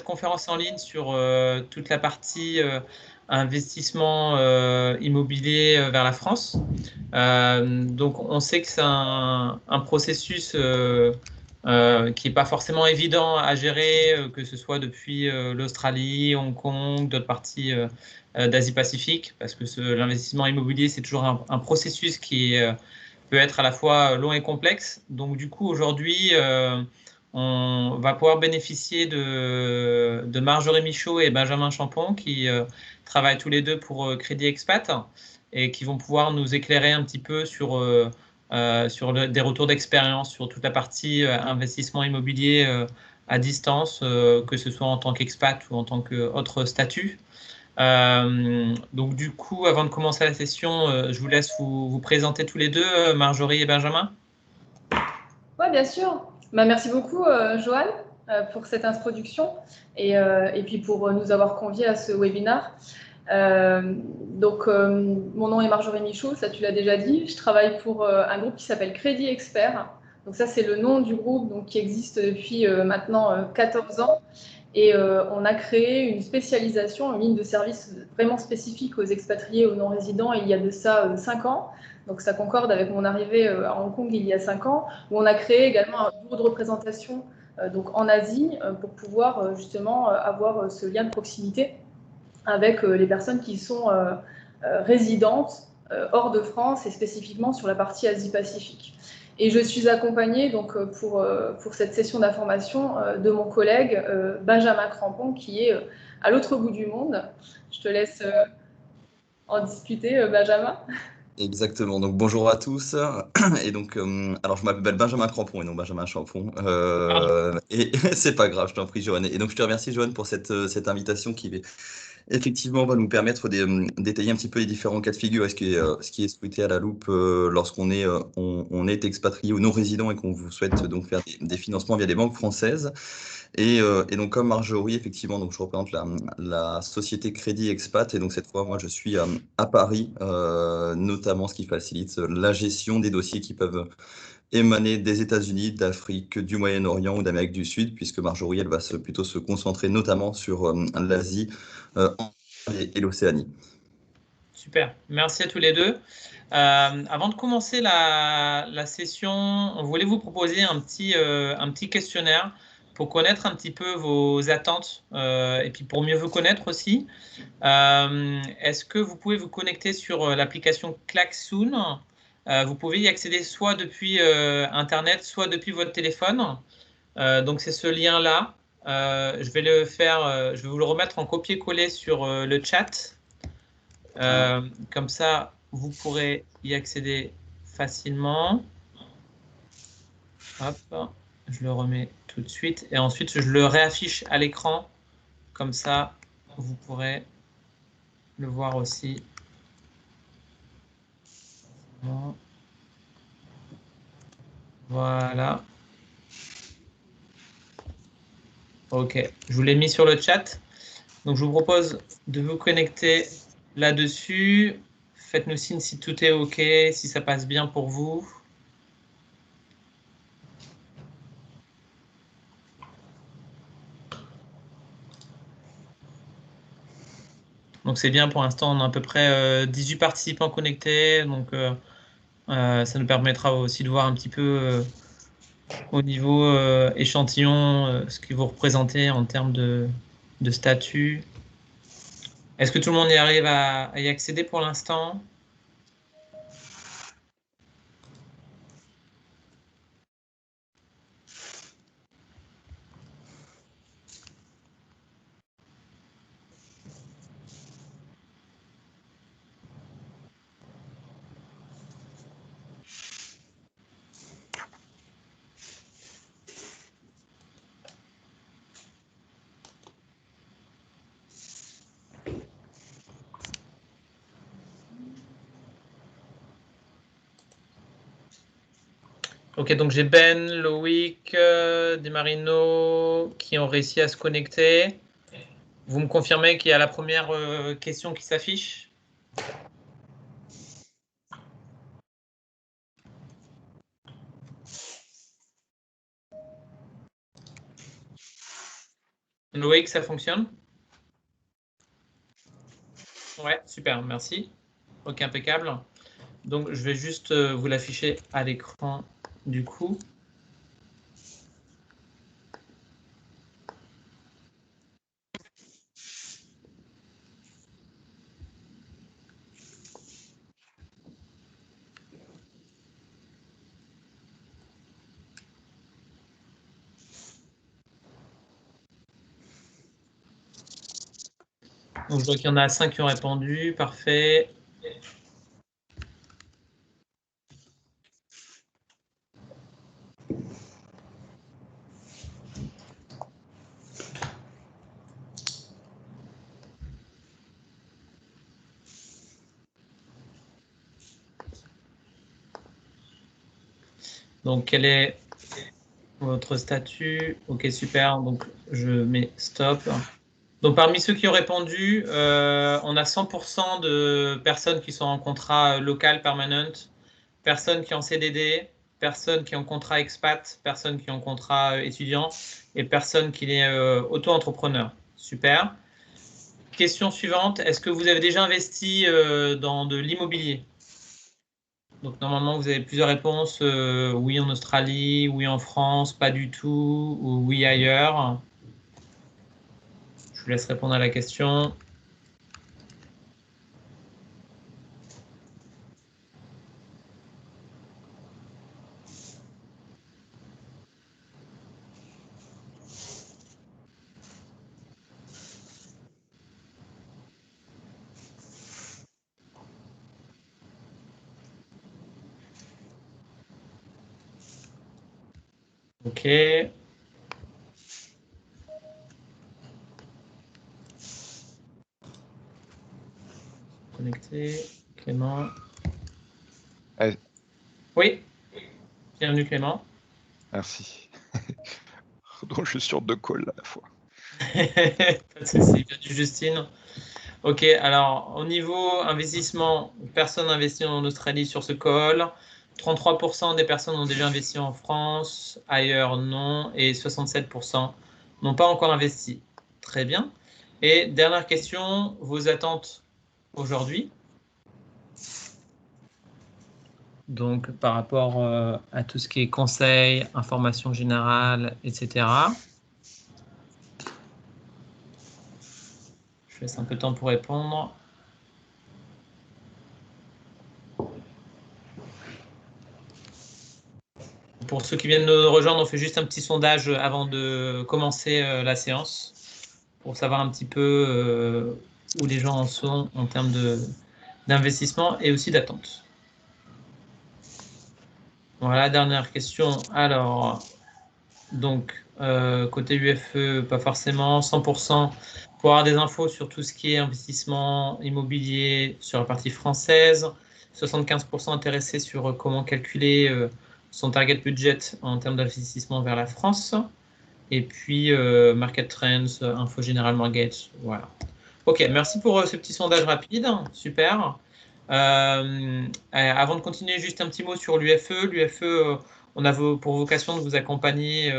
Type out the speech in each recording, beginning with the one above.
conférence en ligne sur toute la partie investissement immobilier vers la France. Donc, on sait que c'est un processus qui n'est pas forcément évident à gérer, que ce soit depuis l'Australie, Hong Kong, d'autres parties d'Asie-Pacifique, parce que l'investissement immobilier, c'est toujours un processus qui peut être à la fois long et complexe. Donc, du coup, aujourd'hui, on va pouvoir bénéficier de Marjorie Michaud et Benjamin Champon qui travaillent tous les deux pour Crédit Expat et qui vont pouvoir nous éclairer un petit peu sur des retours d'expérience sur toute la partie investissement immobilier à distance, que ce soit en tant qu'expat ou en tant qu'autre statut. Donc du coup, avant de commencer la session, je vous laisse vous présenter tous les deux, Marjorie et Benjamin. Oui, bien sûr. Merci beaucoup, Joanne, pour cette introduction et puis pour nous avoir conviés à ce webinaire. Mon nom est Marjorie Michaud, ça tu l'as déjà dit. Je travaille pour un groupe qui s'appelle Crédit Expert. Donc ça, c'est le nom du groupe donc, qui existe depuis maintenant 14 ans. Et on a créé une spécialisation, une ligne de service vraiment spécifique aux expatriés, aux non-résidents, il y a de ça 5 ans. Donc ça concorde avec mon arrivée à Hong Kong il y a 5 ans, où on a créé également un bureau de représentation donc en Asie pour pouvoir justement avoir ce lien de proximité avec les personnes qui sont résidentes hors de France et spécifiquement sur la partie Asie-Pacifique. Et je suis accompagnée donc, pour cette session d'information de mon collègue Benjamin Crampon qui est à l'autre bout du monde. Je te laisse en discuter, Benjamin. Exactement. Donc bonjour à tous. Et donc, alors je m'appelle Benjamin Crampon et non Benjamin Champon. Et c'est pas grave, je t'en prie, Joanne. Et donc je te remercie, Joanne, pour cette invitation qui effectivement va nous permettre de détailler un petit peu les différents cas de figure et ce qui est scruté à la loupe lorsqu'on est, on est expatrié ou non résident et qu'on vous souhaite donc faire des financements via des banques françaises. Et donc, comme Marjorie, effectivement, donc je représente la société Crédit Expat. Et donc, cette fois, moi, je suis à Paris, notamment ce qui facilite la gestion des dossiers qui peuvent émaner des États-Unis, d'Afrique, du Moyen-Orient ou d'Amérique du Sud, puisque Marjorie, elle va plutôt se concentrer notamment sur l'Asie et l'Océanie. Super, merci à tous les deux. Avant de commencer la session, on voulait vous proposer un petit questionnaire pour connaître un petit peu vos attentes et puis pour mieux vous connaître aussi. Est-ce que vous pouvez vous connecter sur l'application Klaxoon? Vous pouvez y accéder soit depuis Internet, soit depuis votre téléphone. Donc c'est ce lien-là. Je vais je vais vous le remettre en copier-coller sur le chat. Comme ça, vous pourrez y accéder facilement. Hop, je le remets tout de suite. Et ensuite, je le réaffiche à l'écran. Comme ça, vous pourrez le voir aussi. Voilà. OK, je vous l'ai mis sur le chat. Donc, je vous propose de vous connecter là-dessus. Faites-nous signe si tout est OK, si ça passe bien pour vous. Donc, c'est bien pour l'instant, on a à peu près 18 participants connectés. Donc, ça nous permettra aussi de voir un petit peu au niveau échantillon ce que vous représentez en termes de statut. Est-ce que tout le monde y arrive à y accéder pour l'instant? Ok, donc j'ai Ben, Loïc, Desmarino qui ont réussi à se connecter. Vous me confirmez qu'il y a la première question qui s'affiche? Loïc, ça fonctionne? Ouais, super, merci. Ok, impeccable. Donc, je vais juste vous l'afficher à l'écran du coup. Donc, je vois qu'il y en a 5 qui ont répondu. Parfait. Donc, quel est votre statut? Ok, super. Donc, je mets stop. Donc, parmi ceux qui ont répondu, on a 100% de personnes qui sont en contrat local permanent, personnes qui ont CDD, personnes qui ont contrat expat, personnes qui ont contrat étudiant et personnes qui sont auto-entrepreneur. Super. Question suivante, est-ce que vous avez déjà investi dans de l'immobilier? Donc normalement, vous avez plusieurs réponses. Oui en Australie, oui en France, pas du tout, ou oui ailleurs. Je vous laisse répondre à la question. Ok. Connecté. Clément. Oui. Bienvenue Clément. Merci. Donc, je suis sur 2 calls à la fois. Pas de souci. Bienvenue Justine. Ok, alors au niveau investissement, personne investit en Australie sur ce call. 33% des personnes ont déjà investi en France, ailleurs non, et 67% n'ont pas encore investi. Très bien. Et dernière question, vos attentes aujourd'hui? Donc par rapport à tout ce qui est conseils, informations générales, etc. Je laisse un peu de temps pour répondre. Pour ceux qui viennent de nous rejoindre, on fait juste un petit sondage avant de commencer la séance pour savoir un petit peu où les gens en sont en termes d'investissement et aussi d'attente. Voilà, dernière question. Alors, donc, côté UFE, pas forcément, 100%. Pour avoir des infos sur tout ce qui est investissement immobilier sur la partie française, 75% intéressés sur comment calculer son target budget en termes d'investissement vers la France. Et puis, Market Trends, Info General Mortgage, voilà. Ok, merci pour ce petit sondage rapide, super. Avant de continuer, juste un petit mot sur l'UFE. L'UFE, on a pour vocation de vous accompagner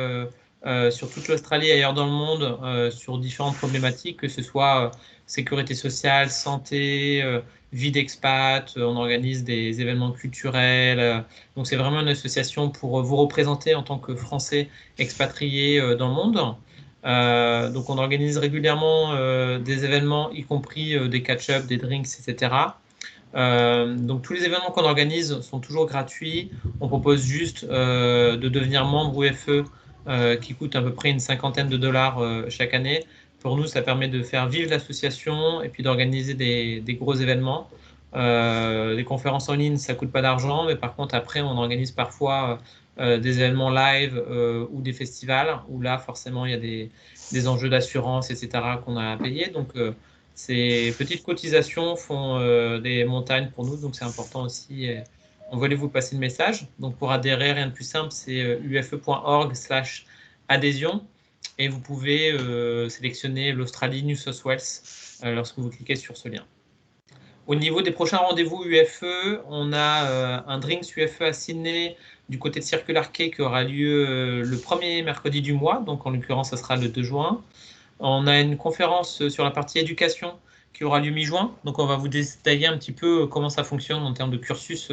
sur toute l'Australie et ailleurs dans le monde sur différentes problématiques, que ce soit sécurité sociale, santé, vie d'expat, on organise des événements culturels. Donc c'est vraiment une association pour vous représenter en tant que Français expatriés dans le monde. Donc on organise régulièrement des événements, y compris des catch-up, des drinks, etc. Donc tous les événements qu'on organise sont toujours gratuits. On propose juste de devenir membre UFE qui coûte à peu près une cinquantaine de dollars chaque année. Pour nous, ça permet de faire vivre l'association et puis d'organiser des gros événements. Les conférences en ligne, ça coûte pas d'argent, mais par contre, après, on organise parfois des événements live ou des festivals où là, forcément, il y a des enjeux d'assurance, etc., qu'on a à payer. Donc, ces petites cotisations font des montagnes pour nous, donc c'est important aussi. On voulait vous passer le message. Donc pour adhérer, rien de plus simple, c'est ufe.org/adhésion et vous pouvez sélectionner l'Australie, New South Wales lorsque vous cliquez sur ce lien. Au niveau des prochains rendez-vous UFE, on a un Drinks UFE à Sydney du côté de Circular Quay qui aura lieu le premier mercredi du mois, donc en l'occurrence, ça sera le 2 juin. On a une conférence sur la partie éducation qui aura lieu mi-juin. Donc, on va vous détailler un petit peu comment ça fonctionne en termes de cursus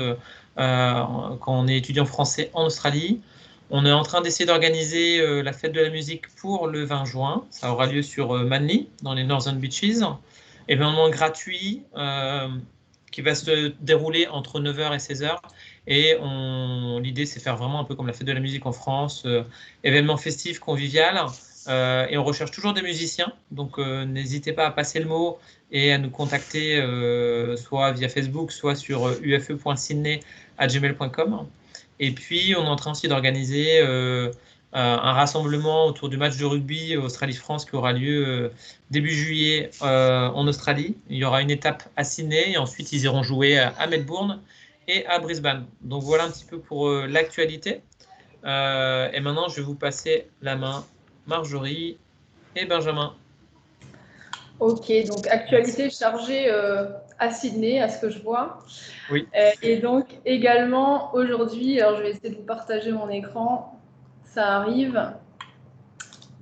quand on est étudiant français en Australie. On est en train d'essayer d'organiser la fête de la musique pour le 20 juin. Ça aura lieu sur Manly, dans les Northern Beaches. Événement gratuit qui va se dérouler entre 9 h et 16 h. Et l'idée, c'est faire vraiment un peu comme la fête de la musique en France, événement festif, convivial. Et on recherche toujours des musiciens. Donc, n'hésitez pas à passer le mot et à nous contacter soit via Facebook, soit sur ufe.sydney@gmail.com. Et puis, on est en train aussi d'organiser un rassemblement autour du match de rugby Australie-France qui aura lieu début juillet en Australie. Il y aura une étape à Sydney et ensuite ils iront jouer à Melbourne et à Brisbane. Donc voilà un petit peu pour l'actualité. Et maintenant, je vais vous passer la main, Marjorie et Benjamin. Ok, donc actualité chargée à Sydney, à ce que je vois. Oui. Et donc également aujourd'hui, alors je vais essayer de vous partager mon écran. Ça arrive.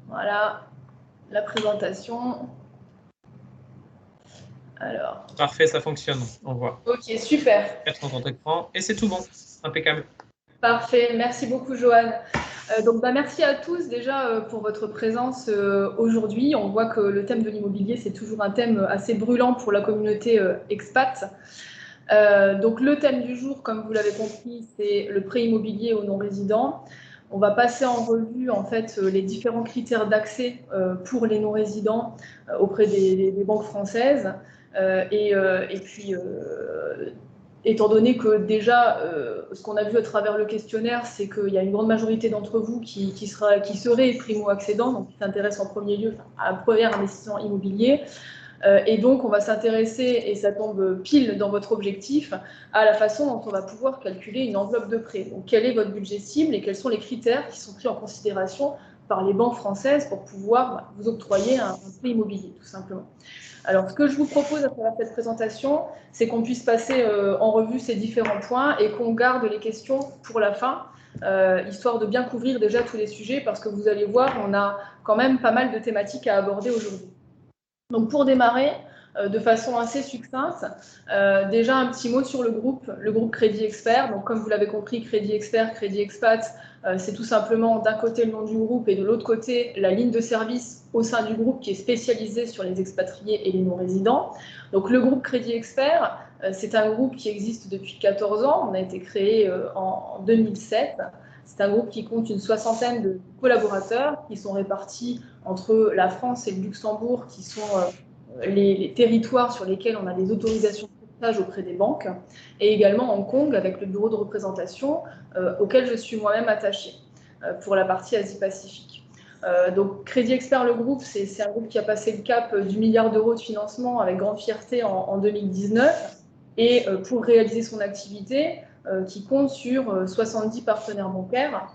Voilà, la présentation. Alors. Parfait, ça fonctionne, on voit. Ok, super. Être en ton écran et c'est tout bon, impeccable. Parfait, merci beaucoup Joanne. Donc merci à tous déjà pour votre présence aujourd'hui. On voit que le thème de l'immobilier, c'est toujours un thème assez brûlant pour la communauté expat. Donc le thème du jour, comme vous l'avez compris, c'est le prêt immobilier aux non-résidents. On va passer en revue en fait les différents critères d'accès pour les non-résidents auprès des banques françaises. Et puis, étant donné que déjà, ce qu'on a vu à travers le questionnaire, c'est qu'il y a une grande majorité d'entre vous qui seraient primo-accédants, donc qui s'intéressent en premier lieu à un premier investissement immobilier. Et donc, on va s'intéresser, et ça tombe pile dans votre objectif, à la façon dont on va pouvoir calculer une enveloppe de prêt. Donc, quel est votre budget cible et quels sont les critères qui sont pris en considération par les banques françaises pour pouvoir vous octroyer un prêt immobilier, tout simplement. Alors, ce que je vous propose à travers cette présentation, c'est qu'on puisse passer en revue ces différents points et qu'on garde les questions pour la fin, histoire de bien couvrir déjà tous les sujets, parce que vous allez voir, on a quand même pas mal de thématiques à aborder aujourd'hui. Donc, pour démarrer, de façon assez succincte, déjà un petit mot sur le groupe Crédit Expert. Donc, comme vous l'avez compris, Crédit Expert, Crédit Expat, c'est tout simplement d'un côté le nom du groupe et de l'autre côté la ligne de service au sein du groupe qui est spécialisée sur les expatriés et les non-résidents. Donc, le groupe Crédit Expert, c'est un groupe qui existe depuis 14 ans. On a été créé en 2007. C'est un groupe qui compte une soixantaine de collaborateurs qui sont répartis entre la France et le Luxembourg, qui sont les territoires sur lesquels on a des autorisations de courtage auprès des banques, et également Hong Kong avec le bureau de représentation auquel je suis moi-même attachée pour la partie Asie-Pacifique. Donc Crédit Expert, le groupe, c'est un groupe qui a passé le cap du milliard d'euros de financement avec grande fierté en 2019, et pour réaliser son activité, qui compte sur 70 partenaires bancaires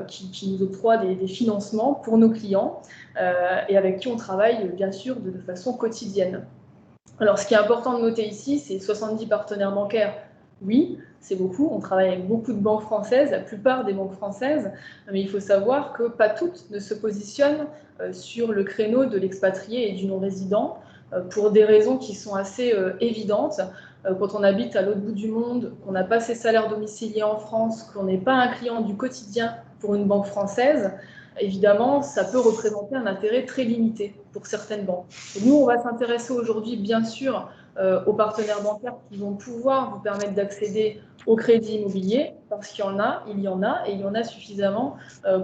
qui nous octroient des financements pour nos clients et avec qui on travaille bien sûr de façon quotidienne. Alors ce qui est important de noter ici, c'est 70 partenaires bancaires. Oui, c'est beaucoup, on travaille avec beaucoup de banques françaises, la plupart des banques françaises, mais il faut savoir que pas toutes ne se positionnent sur le créneau de l'expatrié et du non-résident pour des raisons qui sont assez évidentes. Quand on habite à l'autre bout du monde, qu'on n'a pas ses salaires domiciliés en France, qu'on n'est pas un client du quotidien pour une banque française, évidemment, ça peut représenter un intérêt très limité pour certaines banques. Et nous, on va s'intéresser aujourd'hui, bien sûr, aux partenaires bancaires qui vont pouvoir vous permettre d'accéder au crédit immobilier, parce qu'il y en a, et il y en a suffisamment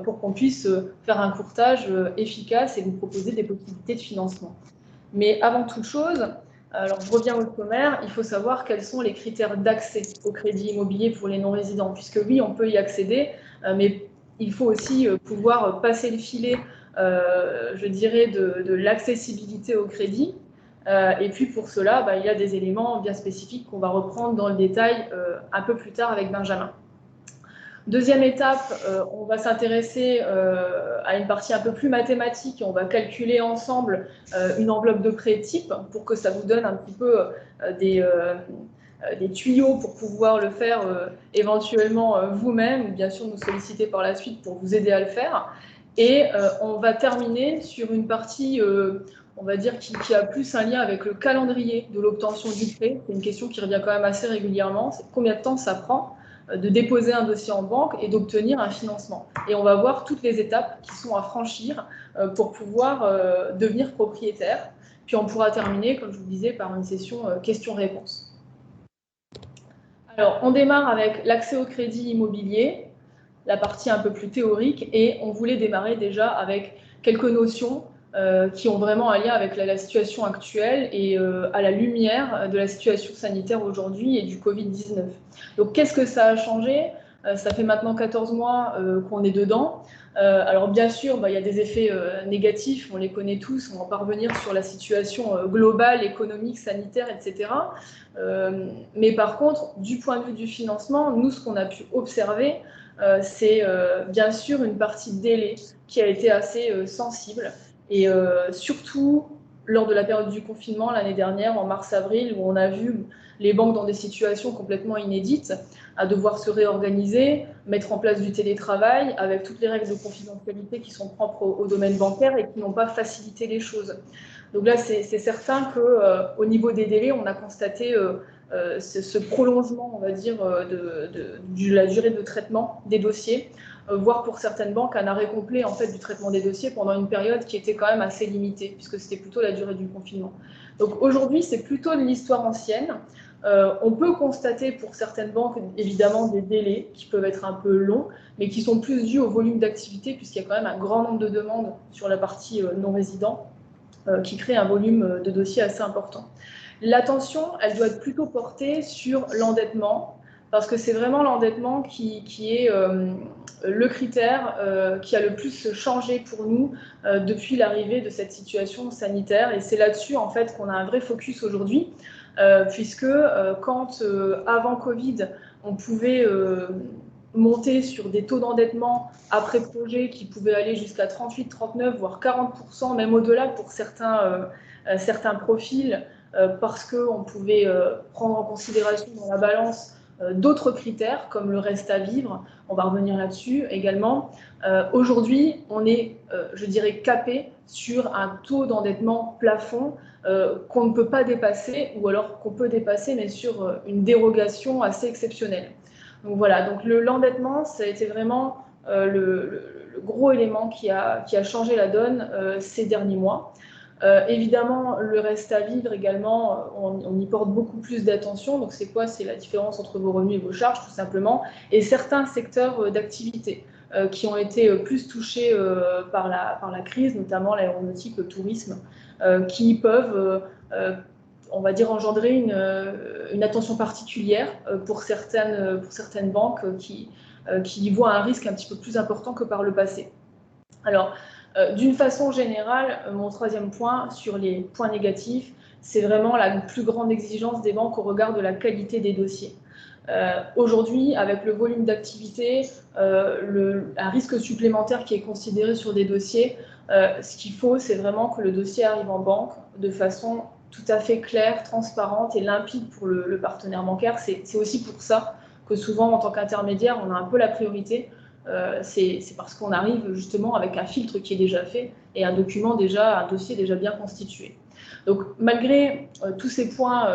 pour qu'on puisse faire un courtage efficace et vous proposer des possibilités de financement. Mais avant toute chose, alors je reviens au sommaire, il faut savoir quels sont les critères d'accès au crédit immobilier pour les non-résidents, puisque oui, on peut y accéder, mais il faut aussi pouvoir passer le filet, je dirais, de l'accessibilité au crédit. Et puis pour cela, il y a des éléments bien spécifiques qu'on va reprendre dans le détail un peu plus tard avec Benjamin. Deuxième étape, on va s'intéresser à une partie un peu plus mathématique. On va calculer ensemble une enveloppe de prêt type pour que ça vous donne un petit peu des tuyaux pour pouvoir le faire éventuellement vous-même, ou bien sûr nous solliciter par la suite pour vous aider à le faire. Et on va terminer sur une partie, on va dire, qui a plus un lien avec le calendrier de l'obtention du prêt. C'est une question qui revient quand même assez régulièrement. C'est combien de temps ça prend de déposer un dossier en banque et d'obtenir un financement. Et on va voir toutes les étapes qui sont à franchir pour pouvoir devenir propriétaire. Puis on pourra terminer, comme je vous disais, par une session questions-réponses. Alors, on démarre avec l'accès au crédit immobilier, la partie un peu plus théorique, et on voulait démarrer déjà avec quelques notions qui ont vraiment un lien avec la situation actuelle et à la lumière de la situation sanitaire aujourd'hui et du Covid-19. Donc, qu'est-ce que ça a changé? Ça fait maintenant 14 mois qu'on est dedans. Alors, bien sûr, il y a des effets négatifs, on les connaît tous, on va pas revenir sur la situation globale, économique, sanitaire, etc. Mais par contre, du point de vue du financement, nous, ce qu'on a pu observer, c'est bien sûr une partie de délai qui a été assez sensible. Et surtout, lors de la période du confinement l'année dernière, en mars-avril, où on a vu les banques dans des situations complètement inédites, à devoir se réorganiser, mettre en place du télétravail, avec toutes les règles de confidentialité qui sont propres au domaine bancaire et qui n'ont pas facilité les choses. Donc là, c'est certain qu'au niveau des délais, on a constaté ce prolongement, on va dire, de la durée de traitement des dossiers, voire pour certaines banques un arrêt complet en fait, du traitement des dossiers pendant une période qui était quand même assez limitée, puisque c'était plutôt la durée du confinement. Donc aujourd'hui, c'est plutôt de l'histoire ancienne. On peut constater pour certaines banques, évidemment, des délais qui peuvent être un peu longs, mais qui sont plus dus au volume d'activité, puisqu'il y a quand même un grand nombre de demandes sur la partie non-résident, qui crée un volume de dossiers assez important. L'attention, elle doit être plutôt portée sur l'endettement, parce que c'est vraiment l'endettement qui est le critère qui a le plus changé pour nous depuis l'arrivée de cette situation sanitaire. Et c'est là-dessus, en fait, qu'on a un vrai focus aujourd'hui, puisque quand, avant Covid, on pouvait monter sur des taux d'endettement après projet qui pouvaient aller jusqu'à 38, 39, voire 40%, même au-delà pour certains profils, parce qu'on pouvait prendre en considération dans la balance d'autres critères, comme le reste à vivre. On va revenir là-dessus également. Aujourd'hui, on est, je dirais, capé sur un taux d'endettement plafond qu'on ne peut pas dépasser, ou alors qu'on peut dépasser, mais sur une dérogation assez exceptionnelle. Donc voilà, donc l'endettement, ça a été vraiment le gros élément qui a changé la donne ces derniers mois. Évidemment, le reste à vivre également, on y porte beaucoup plus d'attention. Donc c'est quoi? C'est la différence entre vos revenus et vos charges, tout simplement. Et certains secteurs d'activité qui ont été plus touchés par la crise, notamment l'aéronautique, le tourisme, qui peuvent on va dire, engendrer une attention particulière pour certaines banques qui y voient un risque un petit peu plus important que par le passé. Alors, d'une façon générale, mon troisième point sur les points négatifs, c'est vraiment la plus grande exigence des banques au regard de la qualité des dossiers. Aujourd'hui, avec le volume d'activité, un risque supplémentaire qui est considéré sur des dossiers, ce qu'il faut, c'est vraiment que le dossier arrive en banque de façon tout à fait claire, transparente et limpide pour le partenaire bancaire. C'est aussi pour ça que souvent, en tant qu'intermédiaire, on a un peu la priorité. C'est parce qu'on arrive justement avec un filtre qui est déjà fait et un dossier déjà bien constitué. Donc malgré tous ces points,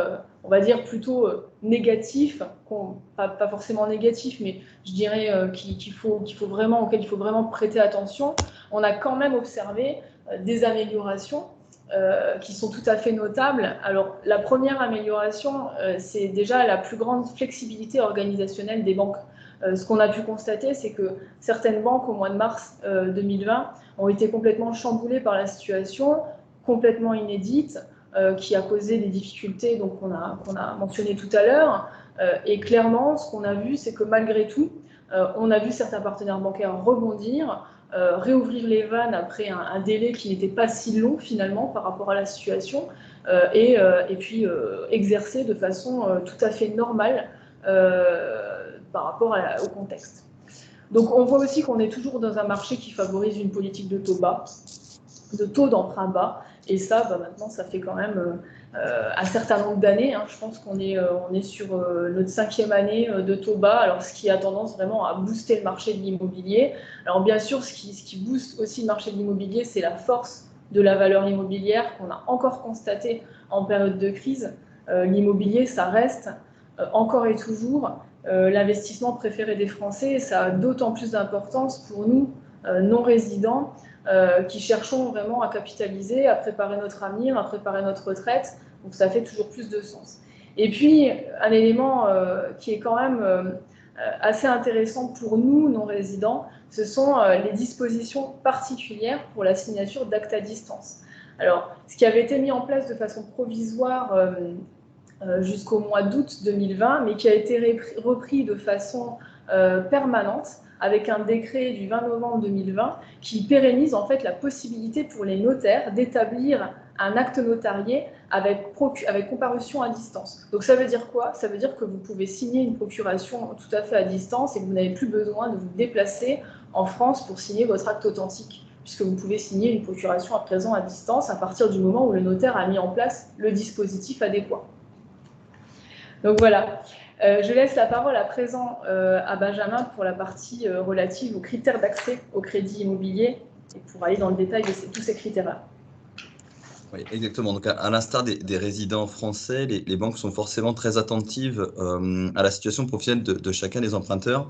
on va dire plutôt négatifs, pas forcément négatifs, mais je dirais auxquels il faut vraiment prêter attention, on a quand même observé des améliorations qui sont tout à fait notables. Alors la première amélioration, c'est déjà la plus grande flexibilité organisationnelle des banques. Ce qu'on a pu constater, c'est que certaines banques, au mois de mars 2020, ont été complètement chamboulées par la situation, complètement inédite, qui a causé des difficultés qu'on a mentionnées tout à l'heure. Et clairement, ce qu'on a vu, c'est que malgré tout, on a vu certains partenaires bancaires rebondir, réouvrir les vannes après un délai qui n'était pas si long finalement par rapport à la situation, et puis exercer de façon tout à fait normale par rapport au contexte. Donc on voit aussi qu'on est toujours dans un marché qui favorise une politique de taux bas, de taux d'emprunt bas, Et ça, maintenant, ça fait quand même un certain nombre d'années. Hein. Je pense qu'on est sur notre 5e année de taux bas, alors ce qui a tendance vraiment à booster le marché de l'immobilier. Alors bien sûr, ce qui booste aussi le marché de l'immobilier, c'est la force de la valeur immobilière qu'on a encore constatée en période de crise. L'immobilier, ça reste encore et toujours l'investissement préféré des Français. Et ça a d'autant plus d'importance pour nous, non-résidents, qui cherchons vraiment à capitaliser, à préparer notre avenir, à préparer notre retraite. Donc ça fait toujours plus de sens. Et puis, un élément qui est quand même assez intéressant pour nous, non-résidents, ce sont les dispositions particulières pour la signature d'actes à distance. Alors, ce qui avait été mis en place de façon provisoire jusqu'au mois d'août 2020, mais qui a été repris de façon permanente avec un décret du 20 novembre 2020 qui pérennise en fait la possibilité pour les notaires d'établir un acte notarié avec comparution à distance. Donc ça veut dire quoi? Ça veut dire que vous pouvez signer une procuration tout à fait à distance et que vous n'avez plus besoin de vous déplacer en France pour signer votre acte authentique, puisque vous pouvez signer une procuration à présent à distance à partir du moment où le notaire a mis en place le dispositif adéquat. Donc voilà, je laisse la parole à présent à Benjamin pour la partie relative aux critères d'accès au crédit immobilier et pour aller dans le détail de tous ces critères-là. Oui, exactement. Donc, à l'instar des résidents français, les banques sont forcément très attentives à la situation professionnelle de chacun des emprunteurs.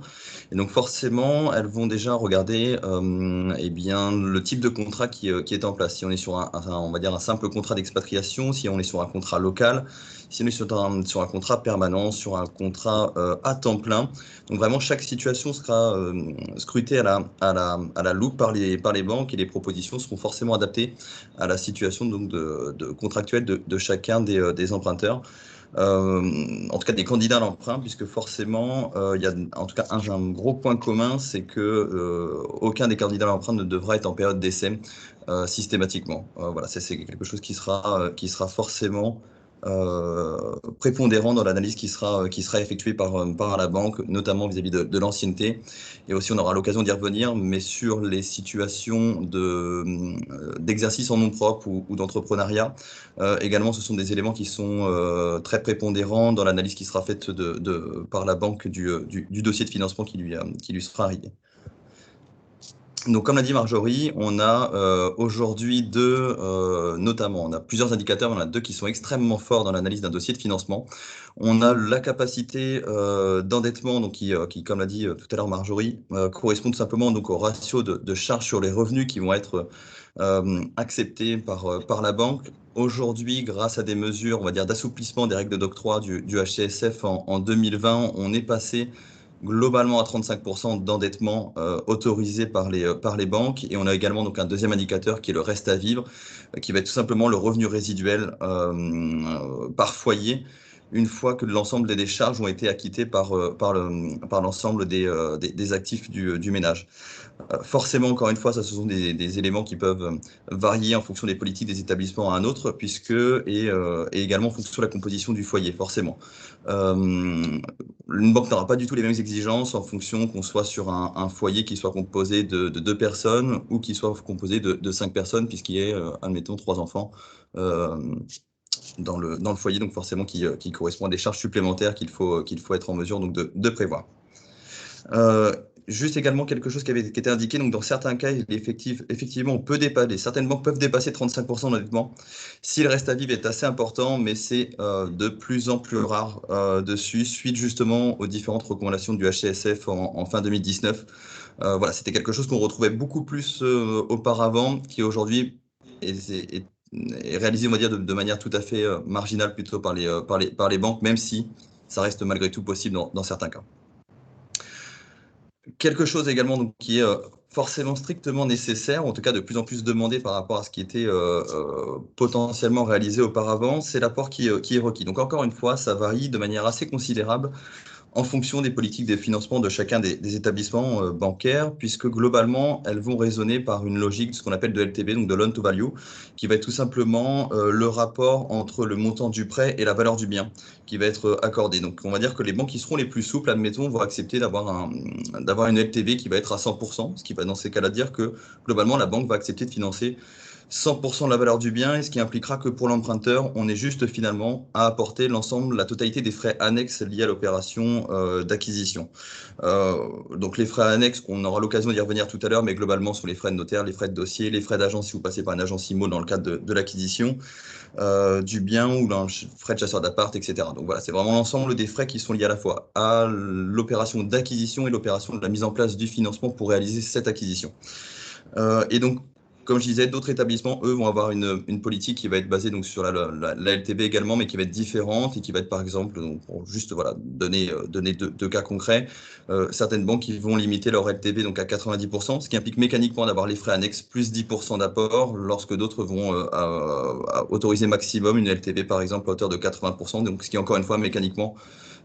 Et donc, forcément, elles vont déjà regarder eh bien, le type de contrat qui est en place. Si on est sur on va dire un simple contrat d'expatriation, si on est sur un contrat local, si on est sur un contrat permanent, sur un contrat à temps plein. Donc, vraiment, chaque situation sera scrutée à la loupe par les banques et les propositions seront forcément adaptées à la situation donc de contractuelle de chacun des emprunteurs. En tout cas des candidats à l'emprunt, puisque forcément, il y a en tout cas un gros point commun, c'est que aucun des candidats à l'emprunt ne devra être en période d'essai systématiquement. Voilà, c'est quelque chose qui sera forcément prépondérant dans l'analyse qui sera effectuée par la banque, notamment vis-à-vis de l'ancienneté. Et aussi, on aura l'occasion d'y revenir, mais sur les situations d'exercice en nom propre ou d'entrepreneuriat, également, ce sont des éléments qui sont très prépondérants dans l'analyse qui sera faite par la banque du dossier de financement qui lui sera arrivé. Donc, comme l'a dit Marjorie, on a aujourd'hui notamment, on a plusieurs indicateurs, on a deux qui sont extrêmement forts dans l'analyse d'un dossier de financement. On a la capacité d'endettement, donc qui, comme l'a dit tout à l'heure Marjorie, correspond tout simplement donc au ratio de charges sur les revenus qui vont être acceptés par la banque. Aujourd'hui, grâce à des mesures, on va dire, d'assouplissement des règles d'octroi du HCSF en 2020, on est passé globalement à 35% d'endettement autorisé par les banques. Et on a également donc un deuxième indicateur qui est le reste à vivre, qui va être tout simplement le revenu résiduel par foyer, une fois que l'ensemble des charges ont été acquittées par l'ensemble des actifs du ménage. Forcément, encore une fois, ce sont des éléments qui peuvent varier en fonction des politiques des établissements à un autre, et également en fonction de la composition du foyer, forcément. Une banque n'aura pas du tout les mêmes exigences en fonction qu'on soit sur un foyer qui soit composé de 2 personnes ou qui soit composé de 5 personnes, puisqu'il y a, admettons, 3 enfants dans le foyer, donc forcément qui correspond à des charges supplémentaires qu'il faut être en mesure donc de prévoir. Juste également quelque chose qui était indiqué, donc dans certains cas, effectivement, on peut dépasser, certaines banques peuvent dépasser 35% d'endettement si le reste à vivre est assez important, mais c'est de plus en plus rare dessus, suite justement aux différentes recommandations du HCSF en fin 2019. Voilà, c'était quelque chose qu'on retrouvait beaucoup plus auparavant, qui aujourd'hui est réalisé, on va dire, de manière tout à fait marginale plutôt par les banques, même si ça reste malgré tout possible dans certains cas. Quelque chose également donc, qui est forcément strictement nécessaire, en tout cas de plus en plus demandé par rapport à ce qui était potentiellement réalisé auparavant, c'est l'apport qui est requis. Donc encore une fois, ça varie de manière assez considérable en fonction des politiques de financement de chacun des établissements bancaires, puisque globalement, elles vont raisonner par une logique de ce qu'on appelle de LTV, donc de loan to value, qui va être tout simplement le rapport entre le montant du prêt et la valeur du bien qui va être accordé. Donc, on va dire que les banques qui seront les plus souples, admettons, vont accepter d'avoir une LTV qui va être à 100%, ce qui va dans ces cas-là dire que globalement, la banque va accepter de financer 100% de la valeur du bien, et ce qui impliquera que pour l'emprunteur, on est juste finalement à apporter l'ensemble, la totalité des frais annexes liés à l'opération d'acquisition. Donc les frais annexes, on aura l'occasion d'y revenir tout à l'heure, mais globalement sont les frais de notaire, les frais de dossier, les frais d'agence si vous passez par une agence IMO dans le cadre de l'acquisition du bien ou dans frais de chasseur d'appart, etc. Donc voilà, c'est vraiment l'ensemble des frais qui sont liés à la fois à l'opération d'acquisition et l'opération de la mise en place du financement pour réaliser cette acquisition. Et donc, comme je disais, d'autres établissements, eux, vont avoir une politique qui va être basée donc, sur la LTV également, mais qui va être différente et qui va être, par exemple, donc, pour juste voilà, donner deux cas concrets, certaines banques qui vont limiter leur LTV donc, à 90%, ce qui implique mécaniquement d'avoir les frais annexes plus 10% d'apport, lorsque d'autres vont autoriser maximum une LTV, par exemple, à hauteur de 80%, donc, ce qui, encore une fois, mécaniquement,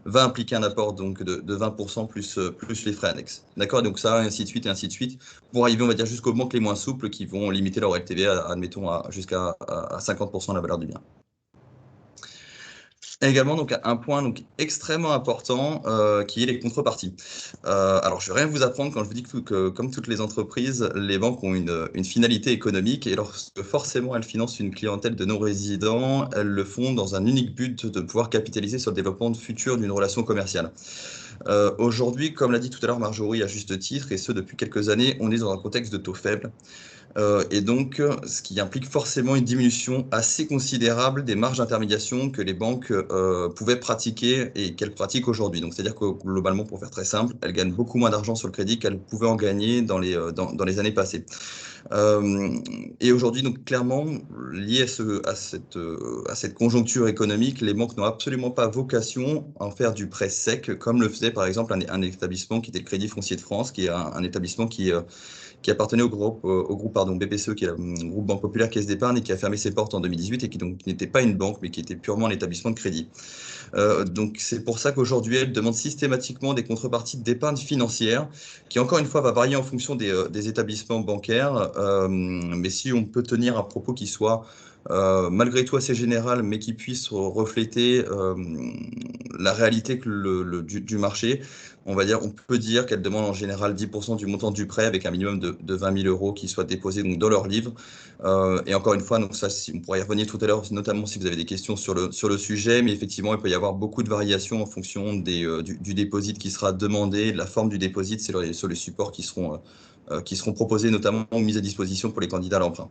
va impliquer un apport donc, de 20% plus les frais annexes. D'accord. Donc ça, ainsi de suite, et ainsi de suite, pour arriver, on va dire, jusqu'aux banques les moins souples qui vont limiter leur LTV, admettons, jusqu'à 50% de la valeur du bien. Et également, donc, un point donc, extrêmement important qui est les contreparties. Alors, je ne vais rien vous apprendre quand je vous dis que comme toutes les entreprises, les banques ont une finalité économique et lorsque forcément elles financent une clientèle de non-résidents, elles le font dans un unique but de pouvoir capitaliser sur le développement futur d'une relation commerciale. Aujourd'hui, comme l'a dit tout à l'heure Marjorie à juste titre, et ce depuis quelques années, on est dans un contexte de taux faibles. Et donc, ce qui implique forcément une diminution assez considérable des marges d'intermédiation que les banques pouvaient pratiquer et qu'elles pratiquent aujourd'hui. Donc, c'est-à-dire que globalement, pour faire très simple, elles gagnent beaucoup moins d'argent sur le crédit qu'elles pouvaient en gagner dans les années passées. Et aujourd'hui, donc clairement, lié à cette conjoncture économique, les banques n'ont absolument pas vocation à en faire du prêt sec, comme le faisait par exemple un établissement qui était le Crédit Foncier de France, qui est un établissement qui appartenait au groupe BPCE, qui est le groupe Banque Populaire Caisse d'Épargne, et qui a fermé ses portes en 2018 et qui donc n'était pas une banque, mais qui était purement un établissement de crédit. Donc c'est pour ça qu'aujourd'hui, elle demande systématiquement des contreparties d'épargne financière, qui encore une fois va varier en fonction des établissements bancaires, mais si on peut tenir un propos qui soit malgré tout assez général, mais qui puisse refléter la réalité du marché, on peut dire qu'elle demande en général 10% du montant du prêt avec un minimum de 20 000 euros qui soit déposé donc, dans leur livre. Et encore une fois, donc ça, on pourra y revenir tout à l'heure, notamment si vous avez des questions sur le sujet, mais effectivement, il peut y avoir beaucoup de variations en fonction du dépôt qui sera demandé, de la forme du dépôt sur les supports qui seront proposés, notamment ou mis à disposition pour les candidats à l'emprunt.